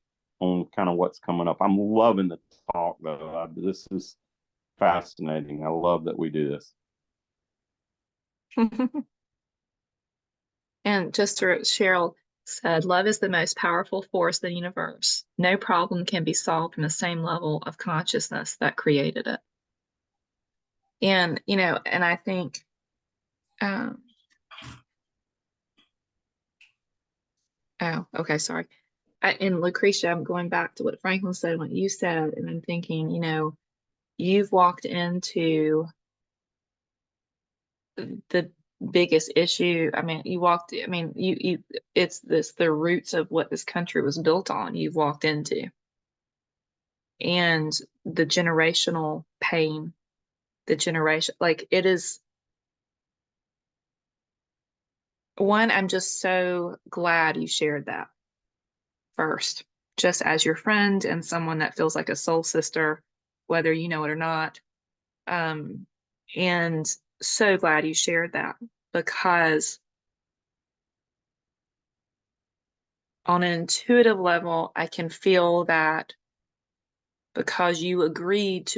on kind of what's coming up. I'm loving the talk though. This is fascinating. I love that we do this. And just to Cheryl said, love is the most powerful force in the universe. No problem can be solved from the same level of consciousness that created it. And, and I think, oh, okay, sorry. And Lucretia, I'm going back to what Franklin said, and what you said, and I'm thinking, you've walked into the biggest issue. I mean, it's the roots of what this country was built on, you've walked into. And the generational pain, it is one, I'm just so glad you shared that first, just as your friend and someone that feels like a soul sister, whether you know it or not. And so glad you shared that, because on an intuitive level, I can feel that because you agreed.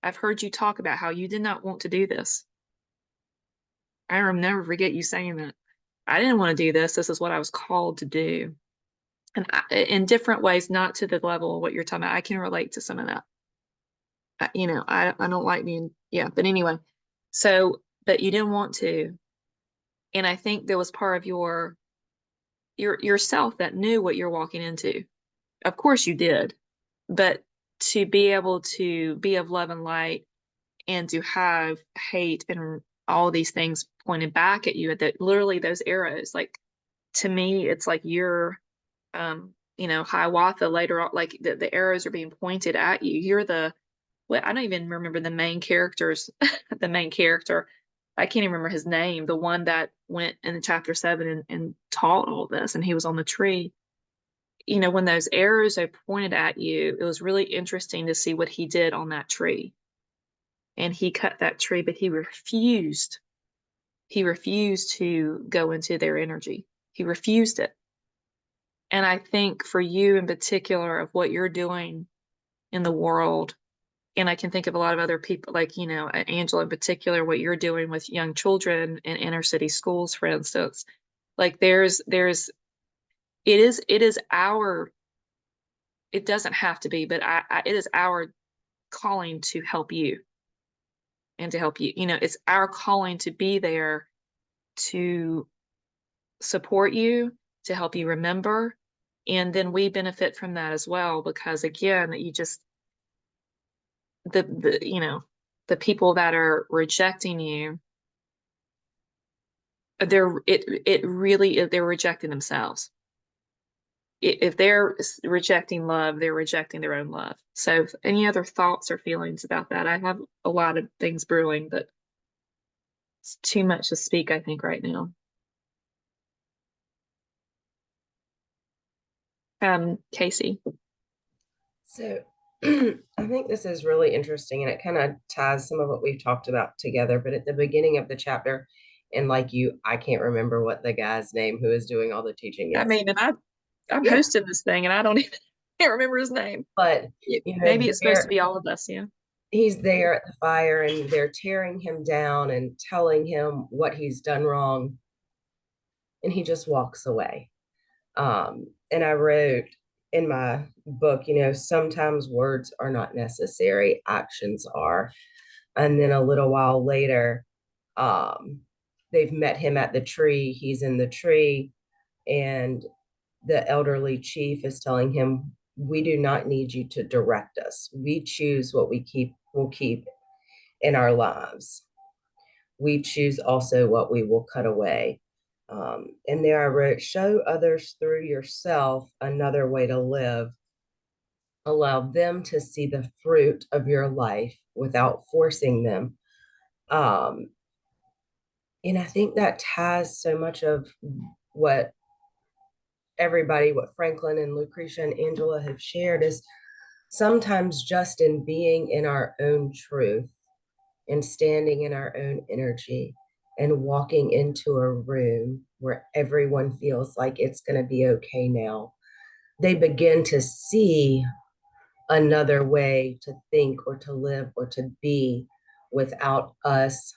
I've heard you talk about how you did not want to do this. I will never forget you saying that. I didn't want to do this. This is what I was called to do. And in different ways, not to the level of what you're talking about. I can relate to some of that. I don't like being, but anyway. So, but you didn't want to. And I think there was part of yourself that knew what you're walking into. Of course you did. But to be able to be of love and light and to have hate and all these things pointed back at you, that literally those arrows, like, to me, it's like you're, Hiawatha later on, like the arrows are being pointed at you. You're I don't even remember the main characters, the main character. I can't even remember his name, the one that went in chapter 7 and taught all this, and he was on the tree. When those arrows are pointed at you, it was really interesting to see what he did on that tree. And he cut that tree, but he refused. He refused to go into their energy. He refused it. And I think for you in particular, of what you're doing in the world, and I can think of a lot of other people, like, Angela in particular, what you're doing with young children in inner city schools, for instance, like it doesn't have to be, but it is our calling to help you and to help you. It's our calling to be there to support you, to help you remember. And then we benefit from that as well, because again, you just, the people that are rejecting you, they're rejecting themselves. If they're rejecting love, they're rejecting their own love. So any other thoughts or feelings about that? I have a lot of things brewing, but it's too much to speak, I think, right now. Casey. So I think this is really interesting, and it kind of ties some of what we've talked about together. But at the beginning of the chapter, and like you, I can't remember what the guy's name who is doing all the teaching. I mean, and I'm hosting this thing, and I don't even can't remember his name. But maybe it's supposed to be all of us. Yeah. He's there at the fire, and they're tearing him down and telling him what he's done wrong, and he just walks away. And I wrote, in my book, sometimes words are not necessary, actions are. And then a little while later, they've met him at the tree. He's in the tree, and the elderly chief is telling him, "We do not need you to direct us. We choose what will keep in our lives. We choose also what we will cut away." And there I wrote, "Show others through yourself another way to live. Allow them to see the fruit of your life without forcing them." Um, and I think that ties so much of what what Franklin and Lucretia and Angela have shared, is sometimes just in being in our own truth and standing in our own energy and walking into a room where everyone feels like it's going to be okay now, they begin to see another way to think or to live or to be without us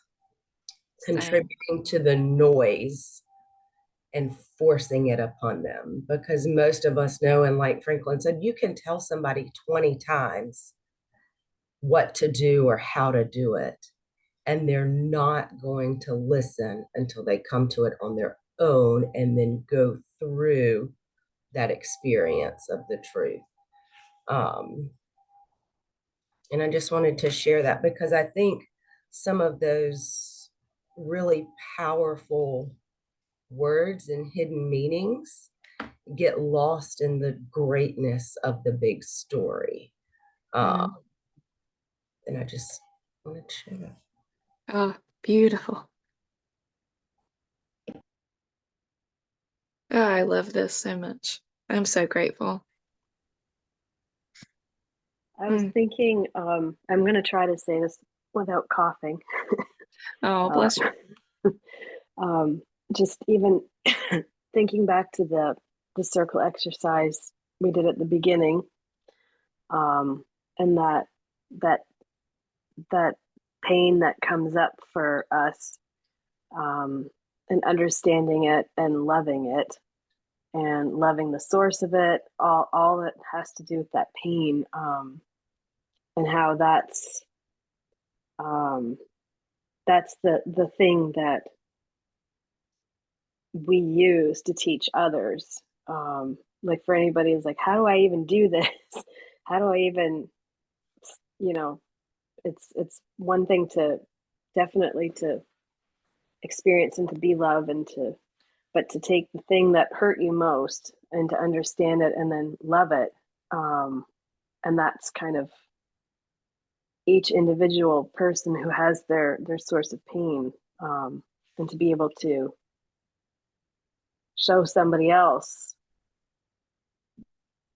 Same. contributing to the noise and forcing it upon them. Because most of us know, and like Franklin said, you can tell somebody 20 times what to do or how to do it, and they're not going to listen until they come to it on their own and then go through that experience of the truth. And I just wanted to share that because I think some of those really powerful words and hidden meanings get lost in the greatness of the big story. And I just wanted to share that. Oh, beautiful. Oh, I love this so much. I'm so grateful. I was thinking, I'm going to try to say this without coughing. Oh, bless you. Just even thinking back to the circle exercise we did at the beginning, and that pain that comes up for us, and understanding it and loving the source of it, all that has to do with that pain, and how that's the thing that we use to teach others. Like for anybody who's like, how do I even do this? How do I even, it's one thing to definitely to experience and to be love but to take the thing that hurt you most and to understand it and then love it. And that's kind of each individual person who has their source of pain, and to be able to show somebody else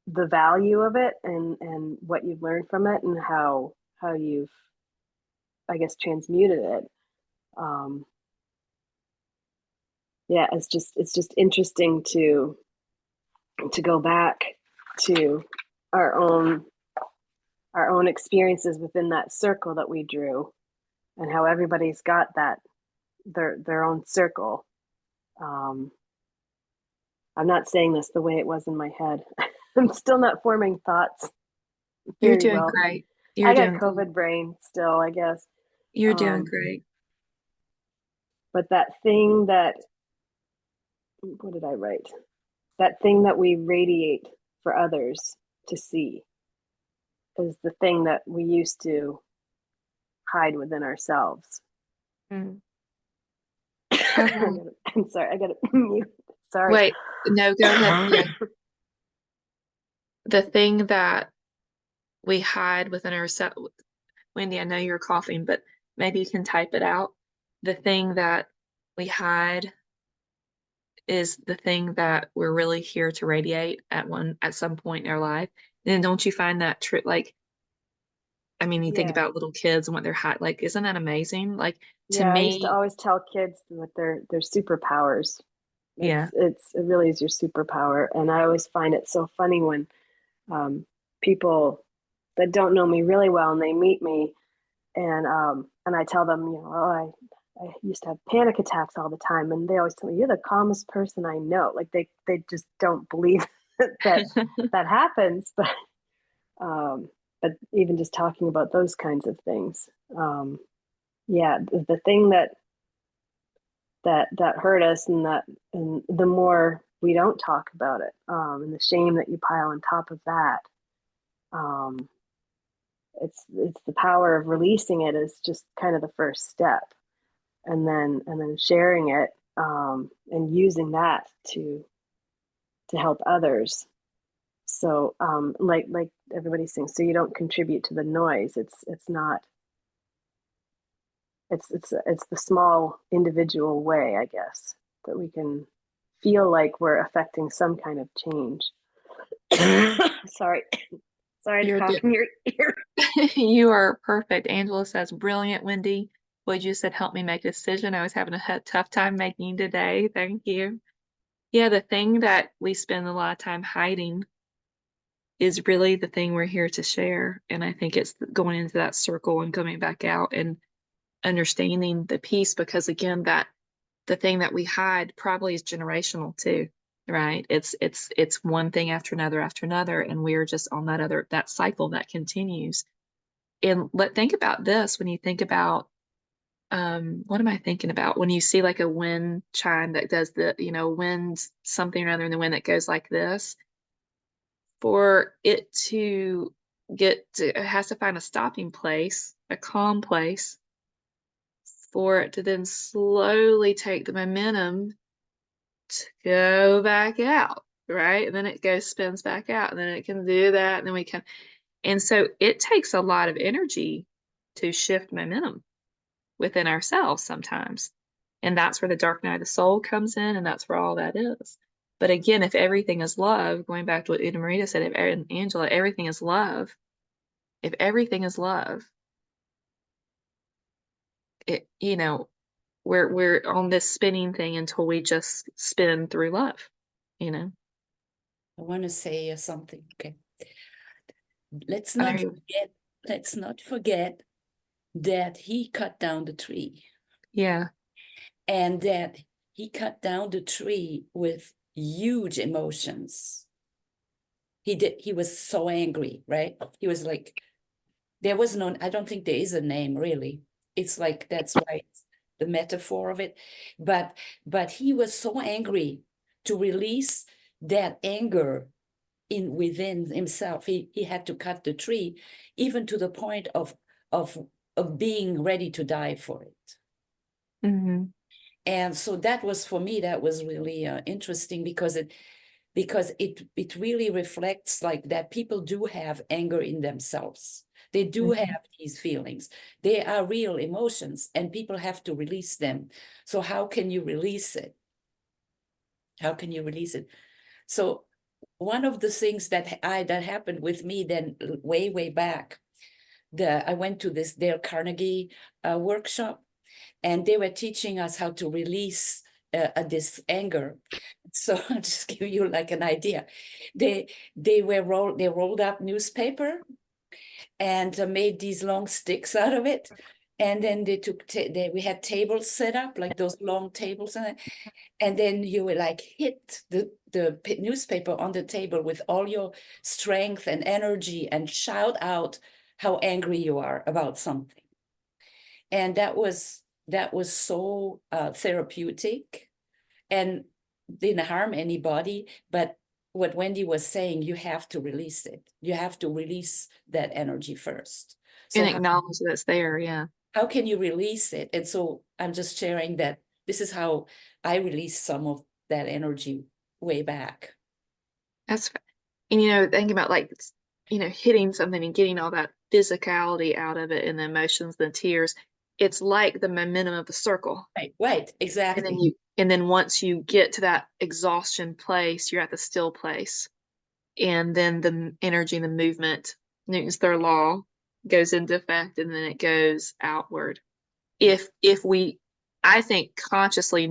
the value of it and what you've learned from it and how you've, I guess, transmuted it. Yeah, it's just interesting to go back to our own experiences within that circle that we drew, and how everybody's got that their own circle. I'm not saying this the way it was in my head. I'm still not forming thoughts. You're very doing well. great. I You're got doing COVID brain still, I guess. You're doing great. But that thing that, what did I write? That thing that we radiate for others to see is the thing that we used to hide within ourselves. Mm. I'm sorry, I got to mute. Sorry. Wait, no, go ahead. Yeah. The thing that we hide within ourselves, Wendy, I know you're coughing, but maybe you can type it out. The thing that we hide is the thing that we're really here to radiate at some point in our life. And don't you find that true? Like, I mean, you think Yeah. about little kids and what they're like, isn't that amazing? Like, to Yeah, I used to me, always tell kids with their superpowers. yeah. It really is your superpower. And I always find it so funny when people that don't know me really well and they meet me, and I tell them, oh, I used to have panic attacks all the time, and they always tell me, you're the calmest person I know. Like they just don't believe that happens, but even just talking about those kinds of things, yeah, the thing that hurt us, and the more we don't talk about it, and the shame that you pile on top of that, um, it's the power of releasing it is just kind of the first step, and then sharing it, and using that to help others. So like everybody's saying, so you don't contribute to the noise. It's not, it's the small individual way, I guess, that we can feel like we're affecting some kind of change. Sorry to You're cough in your ear. You are perfect. Angela says, brilliant, Wendy. What you said helped me make a decision I was having a tough time making today. Thank you. Yeah, the thing that we spend a lot of time hiding is really the thing we're here to share. And I think it's going into that circle and coming back out and understanding the piece, because again, that the thing that we hide probably is generational too, right? It's one thing after another, and we're just on that cycle that continues. And think about this when you think about, what am I thinking about? When you see like a wind chime that does wind something or other, and the wind that goes like this, for it to it has to find a stopping place, a calm place, for it to then slowly take the momentum to go back out, right? And then it spins back out, and then it can do that, and then we can. And so it takes a lot of energy to shift momentum within ourselves sometimes. And that's where the dark night of the soul comes in, and that's where all that is. But again, if everything is love, going back to what Una Marita said, and Angela, everything is love. If everything is love, we're on this spinning thing until we just spin through love, I want to say something. Okay. Let's I not know. forget that he cut down the tree, Yeah. and that he cut down the tree with huge emotions. He was so angry, right? He was like, there was no, I don't think there is a name really. It's like, that's why it's the metaphor of it. But he was so angry to release that anger within himself. He had to cut the tree, even to the point of being ready to die for it. Mm-hmm. And so that was, for me, that was really interesting, because it really reflects like that people do have anger in themselves. They do Mhm. have these feelings. They are real emotions, and people have to release them. So how can you release it? How can you release it? So one of the things that happened with me then, way back, I went to this Dale Carnegie workshop, and they were teaching us how to release this anger. So I'll just give you like an idea. They rolled up newspaper and made these long sticks out of it. And then they took, we had tables set up, like those long tables. And then you would like hit the newspaper on the table with all your strength and energy, and shout out how angry you are about something. And that was so therapeutic, and didn't harm anybody. But what Wendy was saying, you have to release it. You have to release that energy first. So And acknowledge that it's there. Yeah. how can you release it? And so I'm just sharing that this is how I released some of that energy way back. And thinking about like, hitting something and getting all that physicality out of it, and the emotions, the tears, it's like the momentum of the circle. Right, exactly. And then once you get to that exhaustion place, you're at the still place. And then the energy and the movement, Newton's third law, goes into effect, and then it goes outward. If we, I think consciously,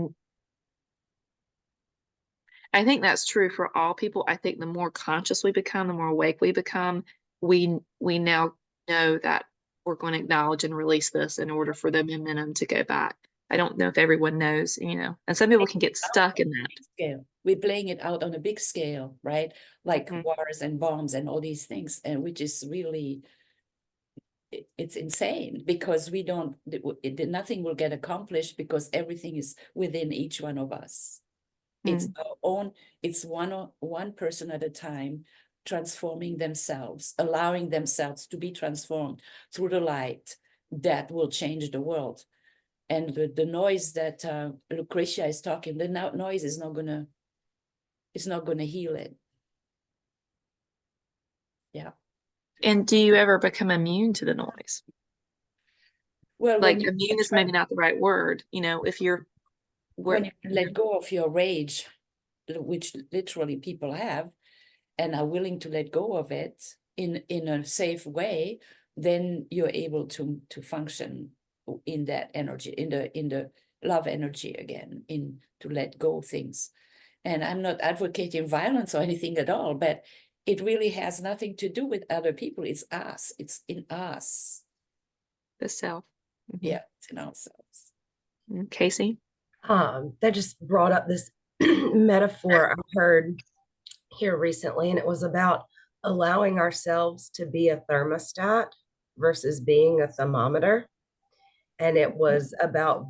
I think that's true for all people. I think the more conscious we become, the more awake we become, we now know that we're going to acknowledge and release this in order for the momentum to go back. I don't know if everyone knows, and some people can get stuck in that. Big scale. We're playing it out on a big scale, right? Like Mhm. wars and bombs and all these things, and which is really, it's insane because we don't, nothing will get accomplished because everything is within each one of us. It's our own, it's one person at a time transforming themselves, allowing themselves to be transformed through the light that will change the world. And the noise that Lucretia is talking, the noise is not gonna, it's not gonna heal it. Yeah. And do you ever become immune to the noise? Well, Like when you immune is maybe not the right word, if you're when you let go of your rage, which literally people have, and are willing to let go of it in a safe way, then you're able to function in that energy, in the love energy again, in to let go things. And I'm not advocating violence or anything at all, but it really has nothing to do with other people. It's us. It's in us. the self. Mhm. Yeah, it's in ourselves. Casey? That just brought up this metaphor I heard here recently, and it was about allowing ourselves to be a thermostat versus being a thermometer. And it was about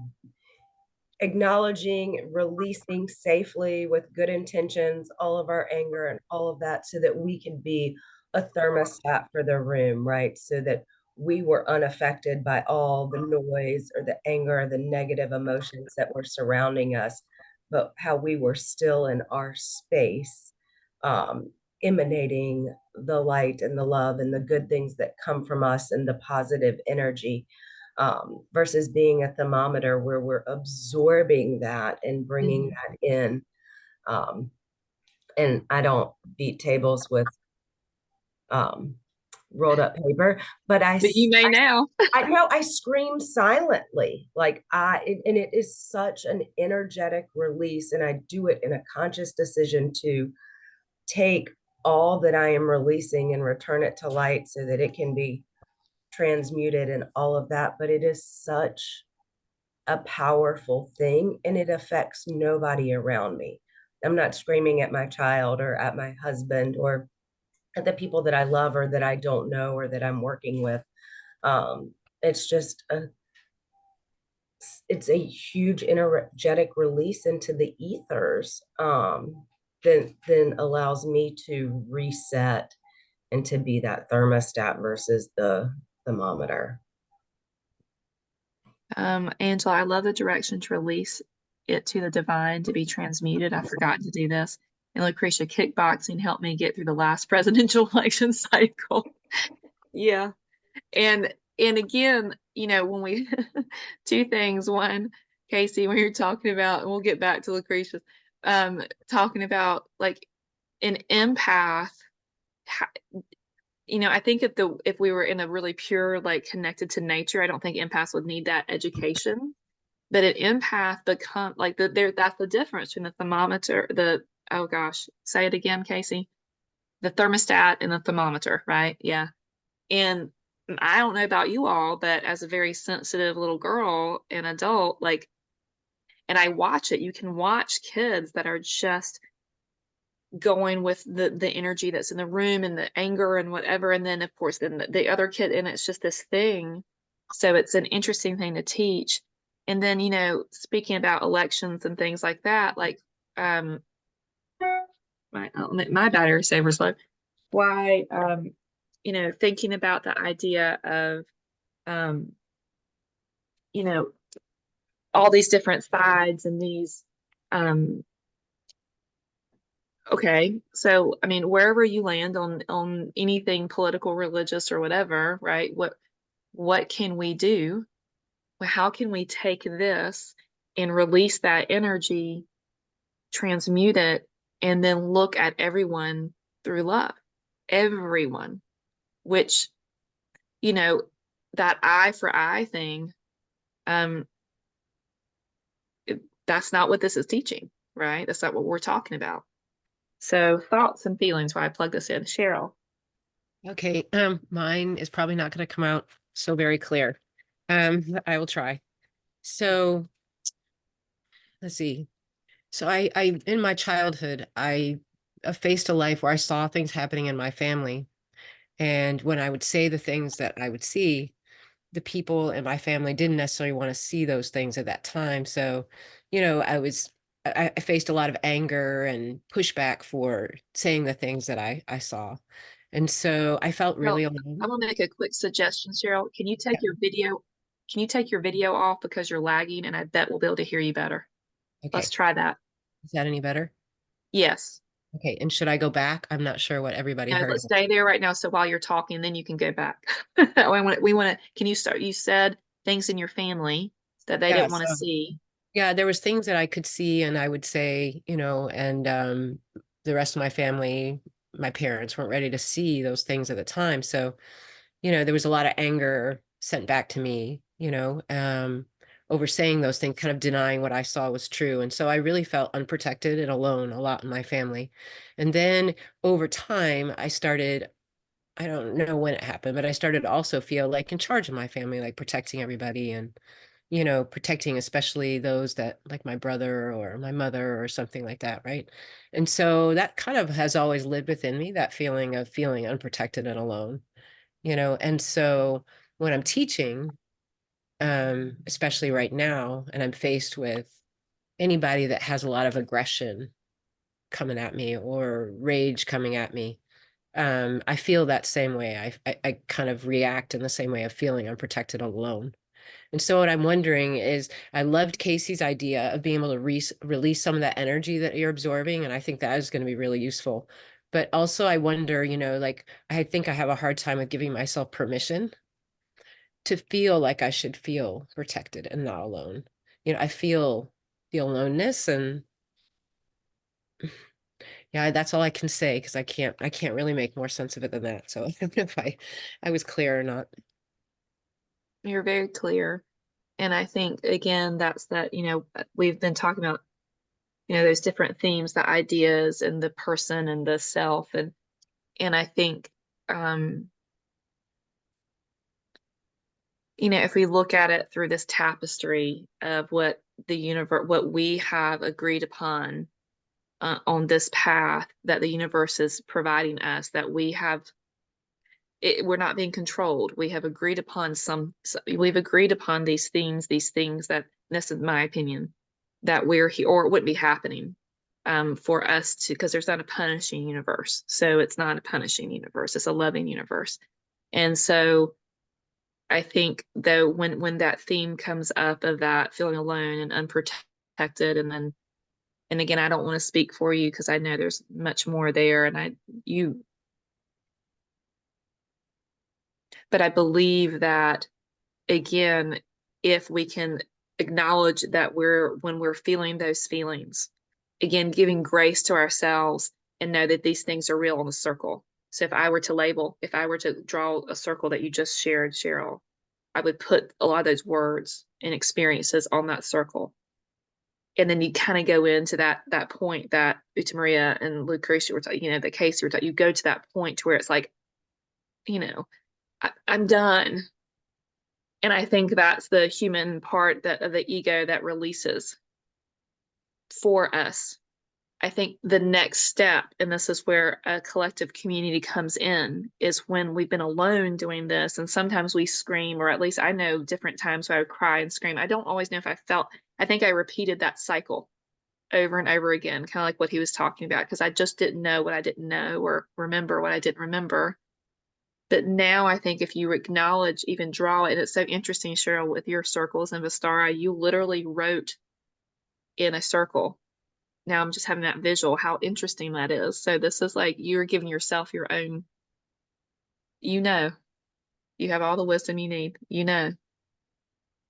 acknowledging, releasing safely with good intentions, all of our anger and all of that, so that we can be a thermostat for the room, right? So that we were unaffected by all the noise or the anger or the negative emotions that were surrounding us, but how we were still in our space, emanating the light and the love and the good things that come from us and the positive energy, versus being a thermometer where we're absorbing that and bringing that in. And I don't beat tables with rolled up paper, but But you may now. I know I scream silently, like and it is such an energetic release, and I do it in a conscious decision to take all that I am releasing and return it to light so that it can be transmuted and all of that. But it is such a powerful thing, and it affects nobody around me. I'm not screaming at my child or at my husband or at the people that I love or that I don't know or that I'm working with. It's just it's a huge energetic release into the ethers, then allows me to reset and to be that thermostat versus the thermometer. Angela, I love the direction to release it to the divine to be transmuted. I forgot to do this. And Lucretia, kickboxing helped me get through the last presidential election cycle. Yeah. And again, when we two things. One, Casey, when you're talking about, and we'll get back to Lucretia, talking about like an empath. I think if we were in a really pure, like connected to nature, I don't think empaths would need that education. But an empath become like that's the difference between the thermometer, oh gosh, say it again, Casey. The thermostat and the thermometer, right? Yeah. And I don't know about you all, but as a very sensitive little girl and adult, like, and I watch it, you can watch kids that are just going with the energy that's in the room and the anger and whatever. And then of course, then the other kid, and it's just this thing. So it's an interesting thing to teach. And then, speaking about elections and things like that, like, my battery saver's low. Why, thinking about the idea of, all these different sides and these, okay, so I mean, wherever you land on anything political, religious, or whatever, right? What can we do? How can we take this and release that energy, transmute it, and then look at everyone through love? Everyone, which, that eye for eye thing, that's not what this is teaching, right? That's not what we're talking about. So thoughts and feelings while I plug this in. Cheryl. Okay, mine is probably not going to come out so very clear. I will try. So let's see. So I in my childhood, I faced a life where I saw things happening in my family. And when I would say the things that I would see, the people in my family didn't necessarily want to see those things at that time. So, I faced a lot of anger and pushback for saying the things that I saw. And so I felt Well, really I'm alone. gonna make a quick suggestion, Cheryl. Can you take your video off because you're lagging and I bet we'll be able to hear you better. Let's Okay. try that. Is that any better? Yes. Okay. And should I go back? I'm not sure what everybody No, heard. let's stay there right now. So while you're talking, then you can go back. Can you start? You said things in your family that they Yeah, didn't want to so see. yeah, there was things that I could see and I would say, and the rest of my family, my parents weren't ready to see those things at the time. So, there was a lot of anger sent back to me, over saying those things, kind of denying what I saw was true. And so I really felt unprotected and alone a lot in my family. And then over time, I don't know when it happened, but I started to also feel like in charge of my family, like protecting everybody and protecting especially those that like my brother or my mother or something like that, right? And so that kind of has always lived within me, that feeling of feeling unprotected and alone, and so when I'm teaching, especially right now, and I'm faced with anybody that has a lot of aggression coming at me or rage coming at me, I feel that same way. I kind of react in the same way of feeling unprotected and alone. And so what I'm wondering is, I loved Casey's idea of being able to release some of that energy that you're absorbing. And I think that is going to be really useful. But also I wonder, like, I think I have a hard time with giving myself permission to feel like I should feel protected and not alone. I feel the aloneness, and yeah, that's all I can say because I can't really make more sense of it than that. So I don't know if I was clear or not. You're very clear. And I think again, that's that, we've been talking about, those different themes, the ideas and the person and the self. And I think, if we look at it through this tapestry of what the universe, what we have agreed upon on this path that the universe is providing us, that we're not being controlled. We have agreed upon we've agreed upon these themes, these things that, this is my opinion, that we're here, or it wouldn't be happening for us to, because there's not a punishing universe. So it's not a punishing universe, it's a loving universe. And so I think though, when that theme comes up of that feeling alone and unprotected, and again, I don't want to speak for you because I know there's much more there, but I believe that again, if we can acknowledge that when we're feeling those feelings, again, giving grace to ourselves and know that these things are real on the circle. So if I were to draw a circle that you just shared, Cheryl, I would put a lot of those words and experiences on that circle. And then you kind of go into that point that Uta Maria and Lucretia were talking, the case you were talking, you go to that point to where it's like, I'm done. And I think that's the human part of the ego that releases for us. I think the next step, and this is where a collective community comes in, is when we've been alone doing this. And sometimes we scream, or at least I know different times where I would cry and scream. I don't always know if I think I repeated that cycle over and over again, kind of like what he was talking about, because I just didn't know what I didn't know or remember what I didn't remember. But now I think if you acknowledge, even draw it, it's so interesting, Cheryl, with your circles and Vistara, you literally wrote in a circle. Now I'm just having that visual, how interesting that is. So this is like you're giving yourself your own, you have all the wisdom you need,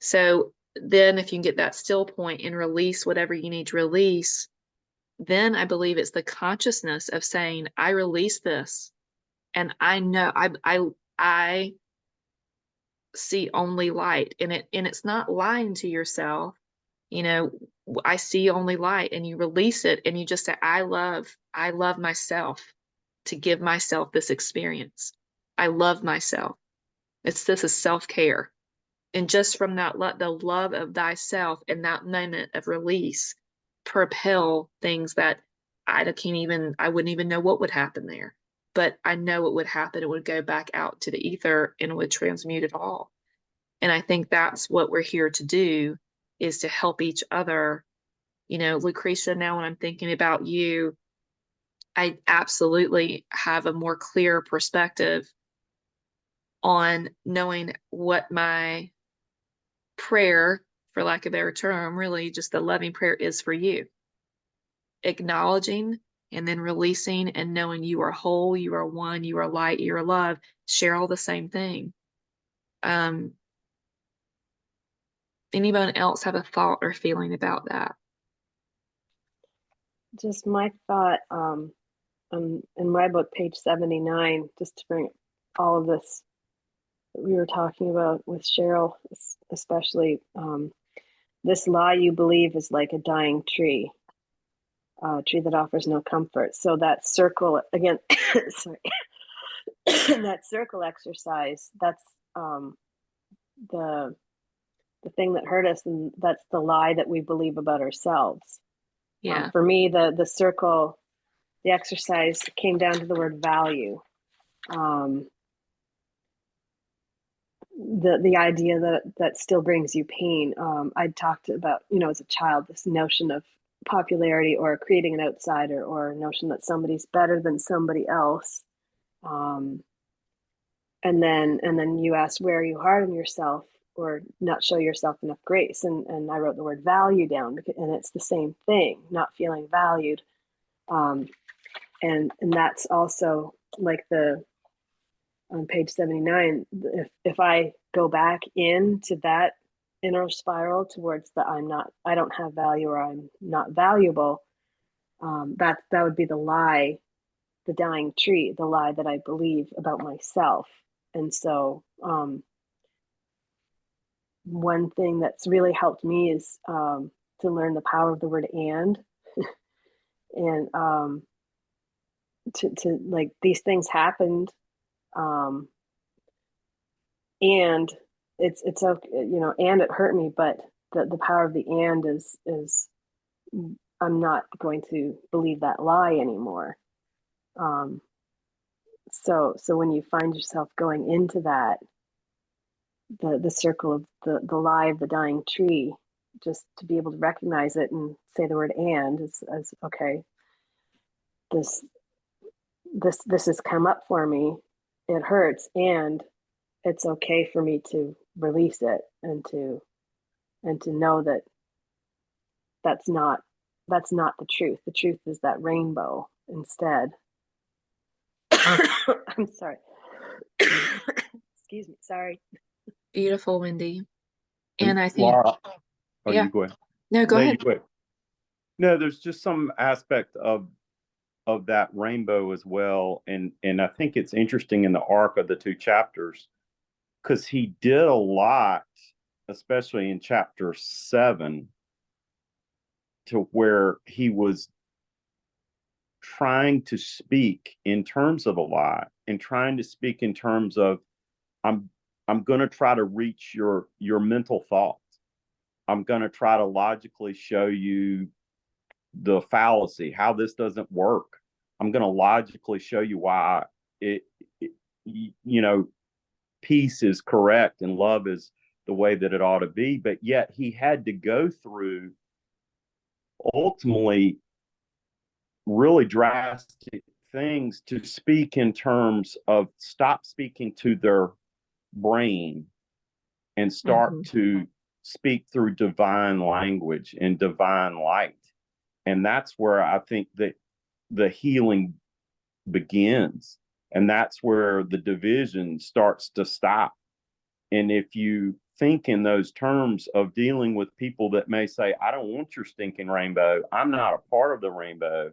So then if you can get that still point and release whatever you need to release, then I believe it's the consciousness of saying, I release this. And I know I see only light, and it's not lying to yourself. I see only light, and you release it and you just say, I love myself to give myself this experience. I love myself. This is self-care. And just from that the love of thyself in that moment of release, propel things that I wouldn't even know what would happen there. But I know it would happen. It would go back out to the ether and it would transmute it all. And I think that's what we're here to do, is to help each other. You know, Lucretia, now when I'm thinking about you, I absolutely have a more clear perspective on knowing what my prayer, for lack of a better term, really just the loving prayer is for you. Acknowledging and then releasing and knowing you are whole, you are one, you are light, you are love, share all the same thing. Anyone else have a thought or feeling about that? Just my thought, in my book, page 79, just to bring all of this that we were talking about with Cheryl, especially, this lie you believe is like a dying tree, a tree that offers no comfort. So that circle again, sorry, that circle exercise, that's the thing that hurt us, and that's the lie that we believe about ourselves. Yeah. For me, the circle, the exercise came down to the word value. The idea that still brings you pain. I talked about, as a child, this notion of popularity or creating an outsider, or a notion that somebody's better than somebody else. And then you asked, where are you hard on yourself or not show yourself enough grace? And I wrote the word value down, and it's the same thing, not feeling valued. And that's also like on page 79, if I go back into that inner spiral towards I don't have value, or I'm not valuable, that would be the lie, the dying tree, the lie that I believe about myself. And so one thing that's really helped me is to learn the power of the word and to like, these things happened, and it's okay, and it hurt me, but the power of the and is I'm not going to believe that lie anymore. So when you find yourself going into that, the circle of the lie of the dying tree, just to be able to recognize it and say the word and as okay, this has come up for me, it hurts, and it's okay for me to release it, and to know that that's not the truth. The truth is that rainbow instead. I'm sorry. Excuse me. Sorry. Beautiful, Wendy. And I think, Laura, yeah. you go ahead. No, go No, ahead. you go ahead. No, there's just some aspect of that rainbow as well, and I think it's interesting in the arc of the two chapters, because he did a lot, especially in chapter 7, to where he was trying to speak in terms of a lie, and trying to speak in terms of I'm going to try to reach your mental thoughts. I'm going to try to logically show you the fallacy, how this doesn't work. I'm going to logically show you why peace is correct and love is the way that it ought to be. But yet he had to go through ultimately really drastic things to speak in terms of stop speaking to their brain and start to speak through divine language and divine light. And that's where I think that the healing begins. And that's where the division starts to stop. And if you think in those terms of dealing with people that may say, I don't want your stinking rainbow, I'm not a part of the rainbow,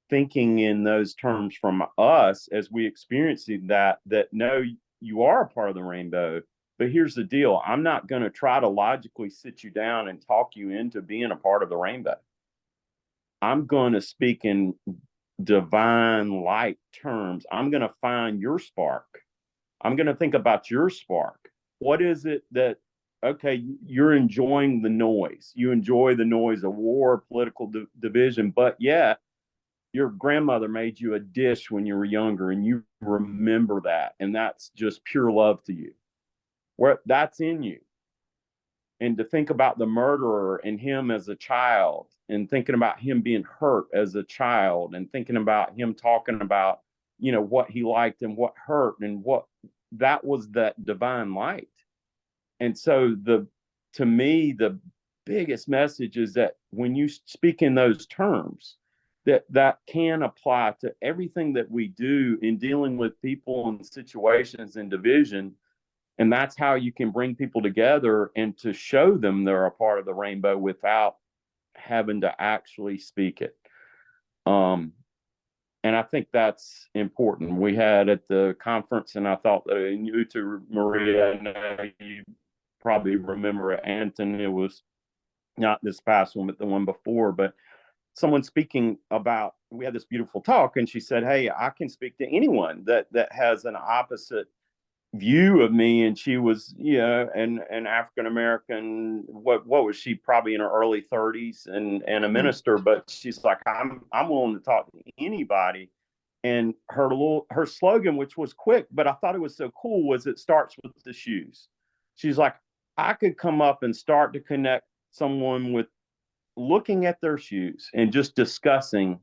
thinking in those terms from us as we experiencing that no, you are a part of the rainbow. But here's the deal. I'm not going to try to logically sit you down and talk you into being a part of the rainbow. I'm going to speak in divine light terms. I'm going to find your spark. I'm going to think about your spark. What is it that okay, you're enjoying the noise. You enjoy the noise of war, political division, but yet your grandmother made you a dish when you were younger and you remember that. And that's just pure love to you. Where that's in you. And to think about the murderer and him as a child, and thinking about him being hurt as a child, and thinking about him talking about, you know, what he liked and what hurt, and what that was, that divine light. And so to me, the biggest message is that when you speak in those terms, that can apply to everything that we do in dealing with people and situations and division. And that's how you can bring people together and to show them they're a part of the rainbow without having to actually speak it. And I think that's important. We had at the conference, and I thought that you too, Maria, I know you probably remember it, Anton, it was not this past one, but the one before, but someone speaking about, we had this beautiful talk, and she said, hey, I can speak to anyone that has an opposite view of me. And she was, you know, an African American, what was she, probably in her early 30s, and a minister, but she's like, I'm willing to talk to anybody. And her slogan, which was quick, but I thought it was so cool, was it starts with the shoes. She's like, I could come up and start to connect someone with looking at their shoes and just discussing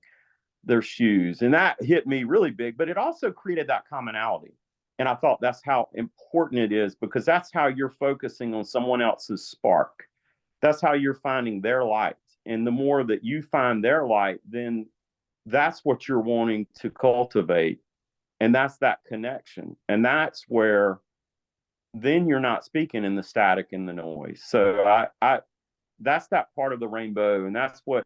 their shoes. And that hit me really big, but it also created that commonality. And I thought that's how important it is, because that's how you're focusing on someone else's spark. That's how you're finding their light. And the more that you find their light, then that's what you're wanting to cultivate. And that's that connection. And that's where then you're not speaking in the static and the noise. So I that's that part of the rainbow. And that's what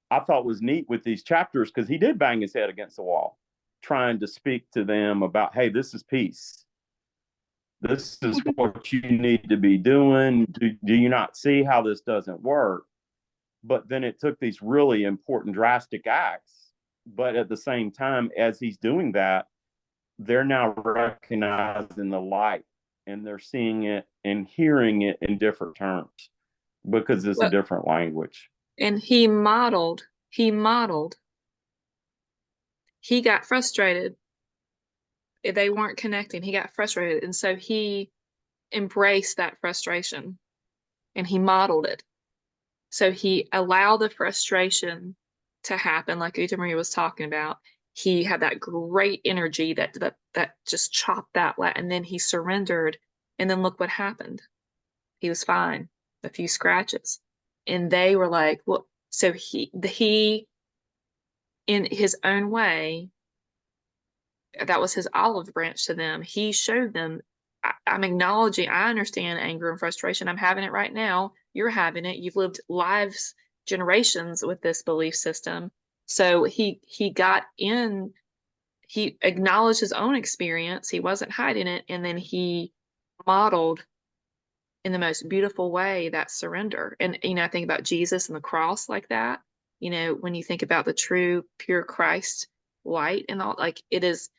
I thought was neat with these chapters, because he did bang his head against the wall, trying to speak to them about, hey, this is peace. This is what you need to be doing. Do you not see how this doesn't work? But then it took these really important, drastic acts. But at the same time, as he's doing that, they're now recognizing the light, and they're seeing it and hearing it in different terms, because it's a different language. And he got frustrated. They weren't connecting. He got frustrated. And so he embraced that frustration and he modeled it. So he allowed the frustration to happen, like Uta Maria was talking about. He had that great energy that just chopped that, and then he surrendered. And then look what happened. He was fine, a few scratches. And they were like, well, so he in his own way, that was his olive branch to them. He showed them, I'm acknowledging, I understand anger and frustration. I'm having it right now. You're having it. You've lived lives, generations with this belief system. So he got in, he acknowledged his own experience. He wasn't hiding it. And then he modeled in the most beautiful way that surrender. And, you know, I think about Jesus and the cross like that. You know, when you think about the true, pure Christ light and all, like it is,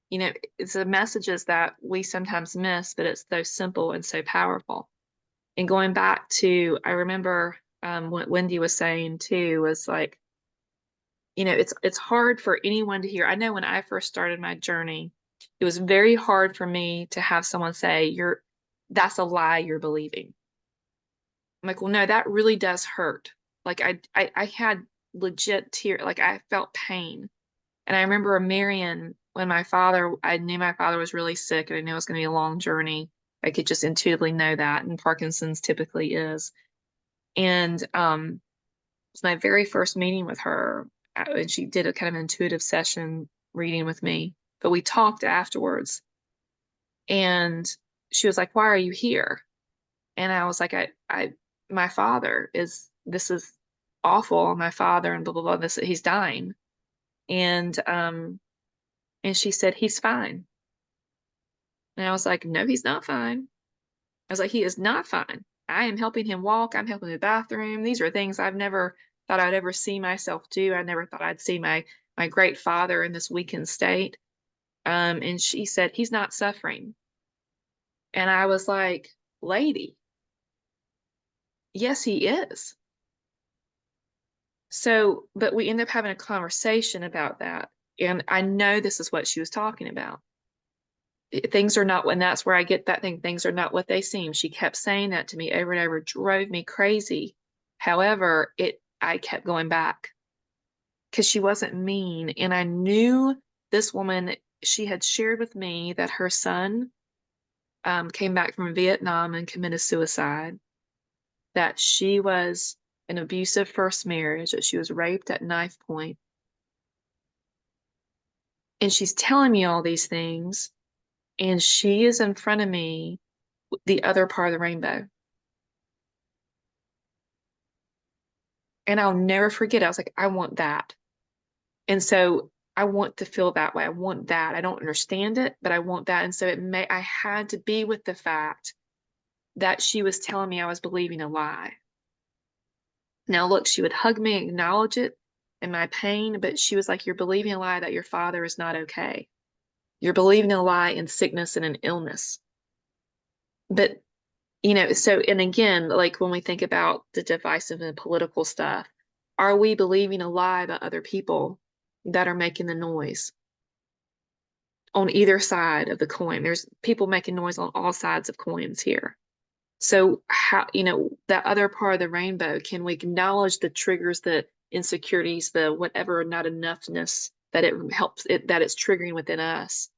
you know, it's the messages that we sometimes miss, but it's so simple and so powerful. And going back to, I remember what Wendy was saying too, was like, you know, it's hard for anyone to hear. I know when I first started my journey, it was very hard for me to have someone say, that's a lie you're believing. I'm like, well, no, that really does hurt. Like I had legit tears, like I felt pain. And I remember Marion, when I knew my father was really sick and I knew it was going to be a long journey. I could just intuitively know that, and Parkinson's typically is. And it was my very first meeting with her, and she did a kind of intuitive session reading with me, but we talked afterwards. And she was like, why are you here? And I was like, my father this is awful. My father and blah, blah, blah, he's dying. And she said, he's fine. And I was like, no, he's not fine. I was like, he is not fine. I am helping him walk. I'm helping him in the bathroom. These are things I've never thought I'd ever see myself do. I never thought I'd see my great father in this weakened state. And she said, he's not suffering. And I was like, lady, Yes, he is. So, but we end up having a conversation about that. And I know this is what she was talking about. Things are not, and that's where I get that thing. Things are not what they seem. She kept saying that to me over and over, drove me crazy. However, I kept going back because she wasn't mean. And I knew this woman, she had shared with me that her son came back from Vietnam and committed suicide, that she was an abusive first marriage, that she was raped at knife point. And she's telling me all these things, and she is in front of me, the other part of the rainbow. And I'll never forget. I was like, I want that. And so I want to feel that way. I want that. I don't understand it, but I want that. And so I had to be with the fact that she was telling me I was believing a lie. Now, look, she would hug me, acknowledge it and my pain, but she was like, you're believing a lie that your father is not okay. You're believing a lie in sickness and in illness. But, so, and again, like when we think about the divisive and political stuff, are we believing a lie about other people that are making the noise? On either side of the coin, there's people making noise on all sides of coins here. So how, that other part of the rainbow, can we acknowledge the triggers, the insecurities, the whatever not enoughness that it helps it, that it's triggering within us?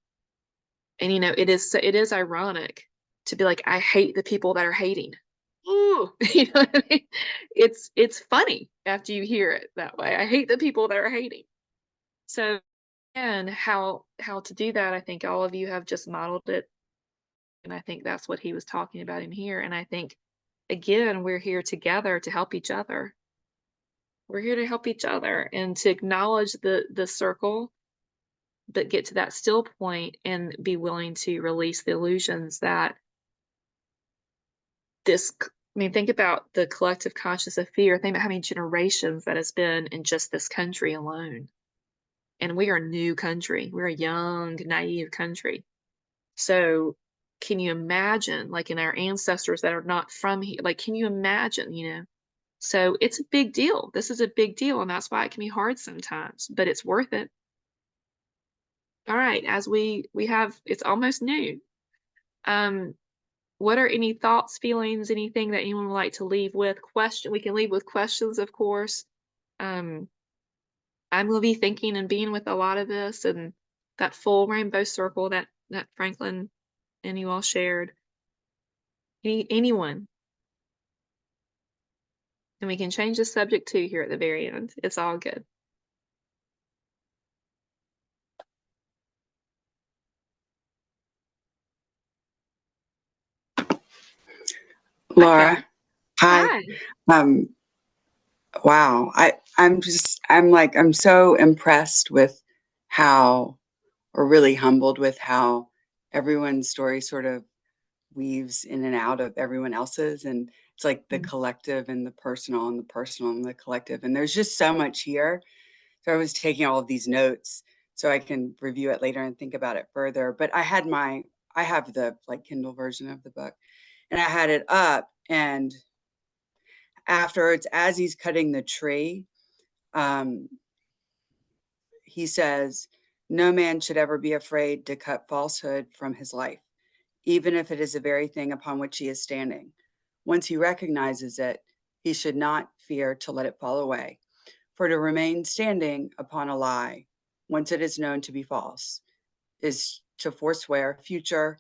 And it is ironic to be like, I hate the people that are hating. Ooh, you know what I mean? It's funny after you hear it that way. I hate the people that are hating. So, and how to do that, I think all of you have just modeled it. And I think that's what he was talking about in here. And I think, again, we're here together to help each other. We're here to help each other and to acknowledge the circle, but get to that still point and be willing to release the illusions that think about the collective conscious of fear. Think about how many generations that has been in just this country alone. And we are a new country. We're a young, naive country. So can you imagine, like in our ancestors that are not from here, like, can you imagine, So it's a big deal. This is a big deal. And that's why it can be hard sometimes, but it's worth it. All right. As we have, it's almost noon. What are any thoughts, feelings, anything that anyone would like to leave with? We can leave with questions, of course. I'm going to be thinking and being with a lot of this and that full rainbow circle that Franklin and you all shared. Anyone? And we can change the subject too here at the very end. It's all good. Laura, Okay. hi. Hi. Wow. I'm so impressed with how, or really humbled with how everyone's story sort of weaves in and out of everyone else's. And it's like the collective and the personal and the personal and the collective. And there's just so much here. So I was taking all of these notes so I can review it later and think about it further. But I have the like Kindle version of the book, and I had it up, and afterwards, as he's cutting the tree, he says, no man should ever be afraid to cut falsehood from his life, even if it is the very thing upon which he is standing. Once he recognizes it, he should not fear to let it fall away. For to remain standing upon a lie, once it is known to be false, is to forswear future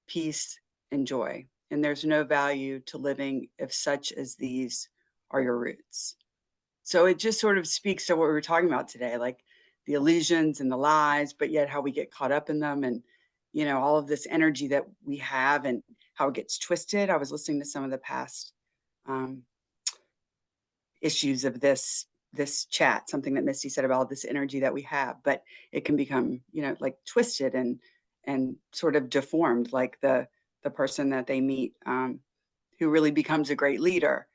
peace and joy. And there's no value to living if such as these are your roots. So it just sort of speaks to what we were talking about today, like the illusions and the lies, but yet how we get caught up in them, and all of this energy that we have and how it gets twisted. I was listening to some of the past issues of this chat, something that Misty said about this energy that we have, but it can become like twisted and sort of deformed, like the person that they meet who really becomes a great leader,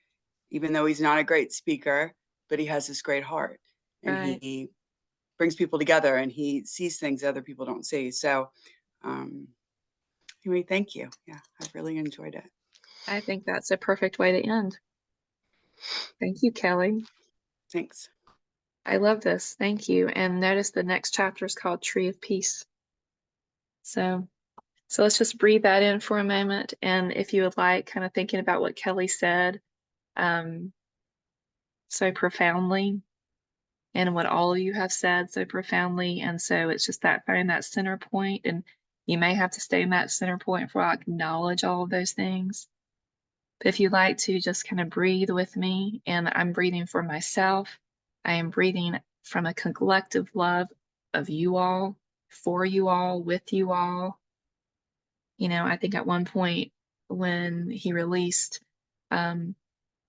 even though he's not a great speaker, but he has this great heart, and Right. he brings people together, and he sees things other people don't see. So anyway, thank you. Yeah, I've really enjoyed it. I think that's a perfect way to end. Thank you, Kelly. Thanks. I love this. Thank you. And notice the next chapter is called Tree of Peace. So let's just breathe that in for a moment. And if you would like, kind of thinking about what Kelly said so profoundly, and what all of you have said so profoundly. And so it's just that finding that center point, and you may have to stay in that center point for I acknowledge all of those things. But if you'd like to just kind of breathe with me, and I'm breathing for myself, I am breathing from a collective love of you all, for you all, with you all. You know, I think at one point when he released the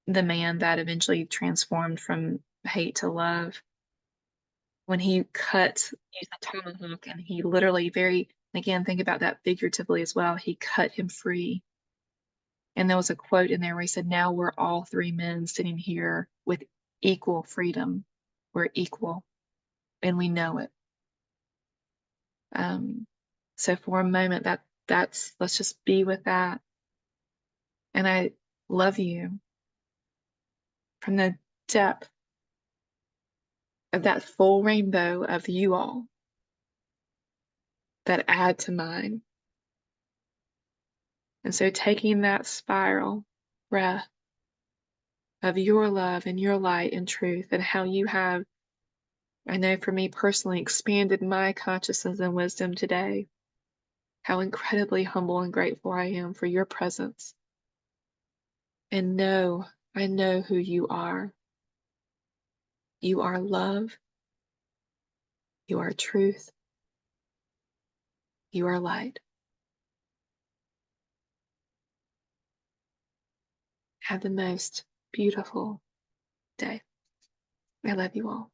man that eventually transformed from hate to love, when he used the tomahawk, and he literally again, think about that figuratively as well, he cut him free. And there was a quote in there where he said, now we're all three men sitting here with equal freedom. We're equal, and we know it. So for a moment, let's just be with that. And I love you from the depth of that full rainbow of you all that add to mine. And so taking that spiral breath of your love and your light and truth, and how you have, I know for me personally, expanded my consciousness and wisdom today, how incredibly humble and grateful I am for your presence. And I know who you are. You are love. You are truth. You are light. Have the most beautiful day. I love you all.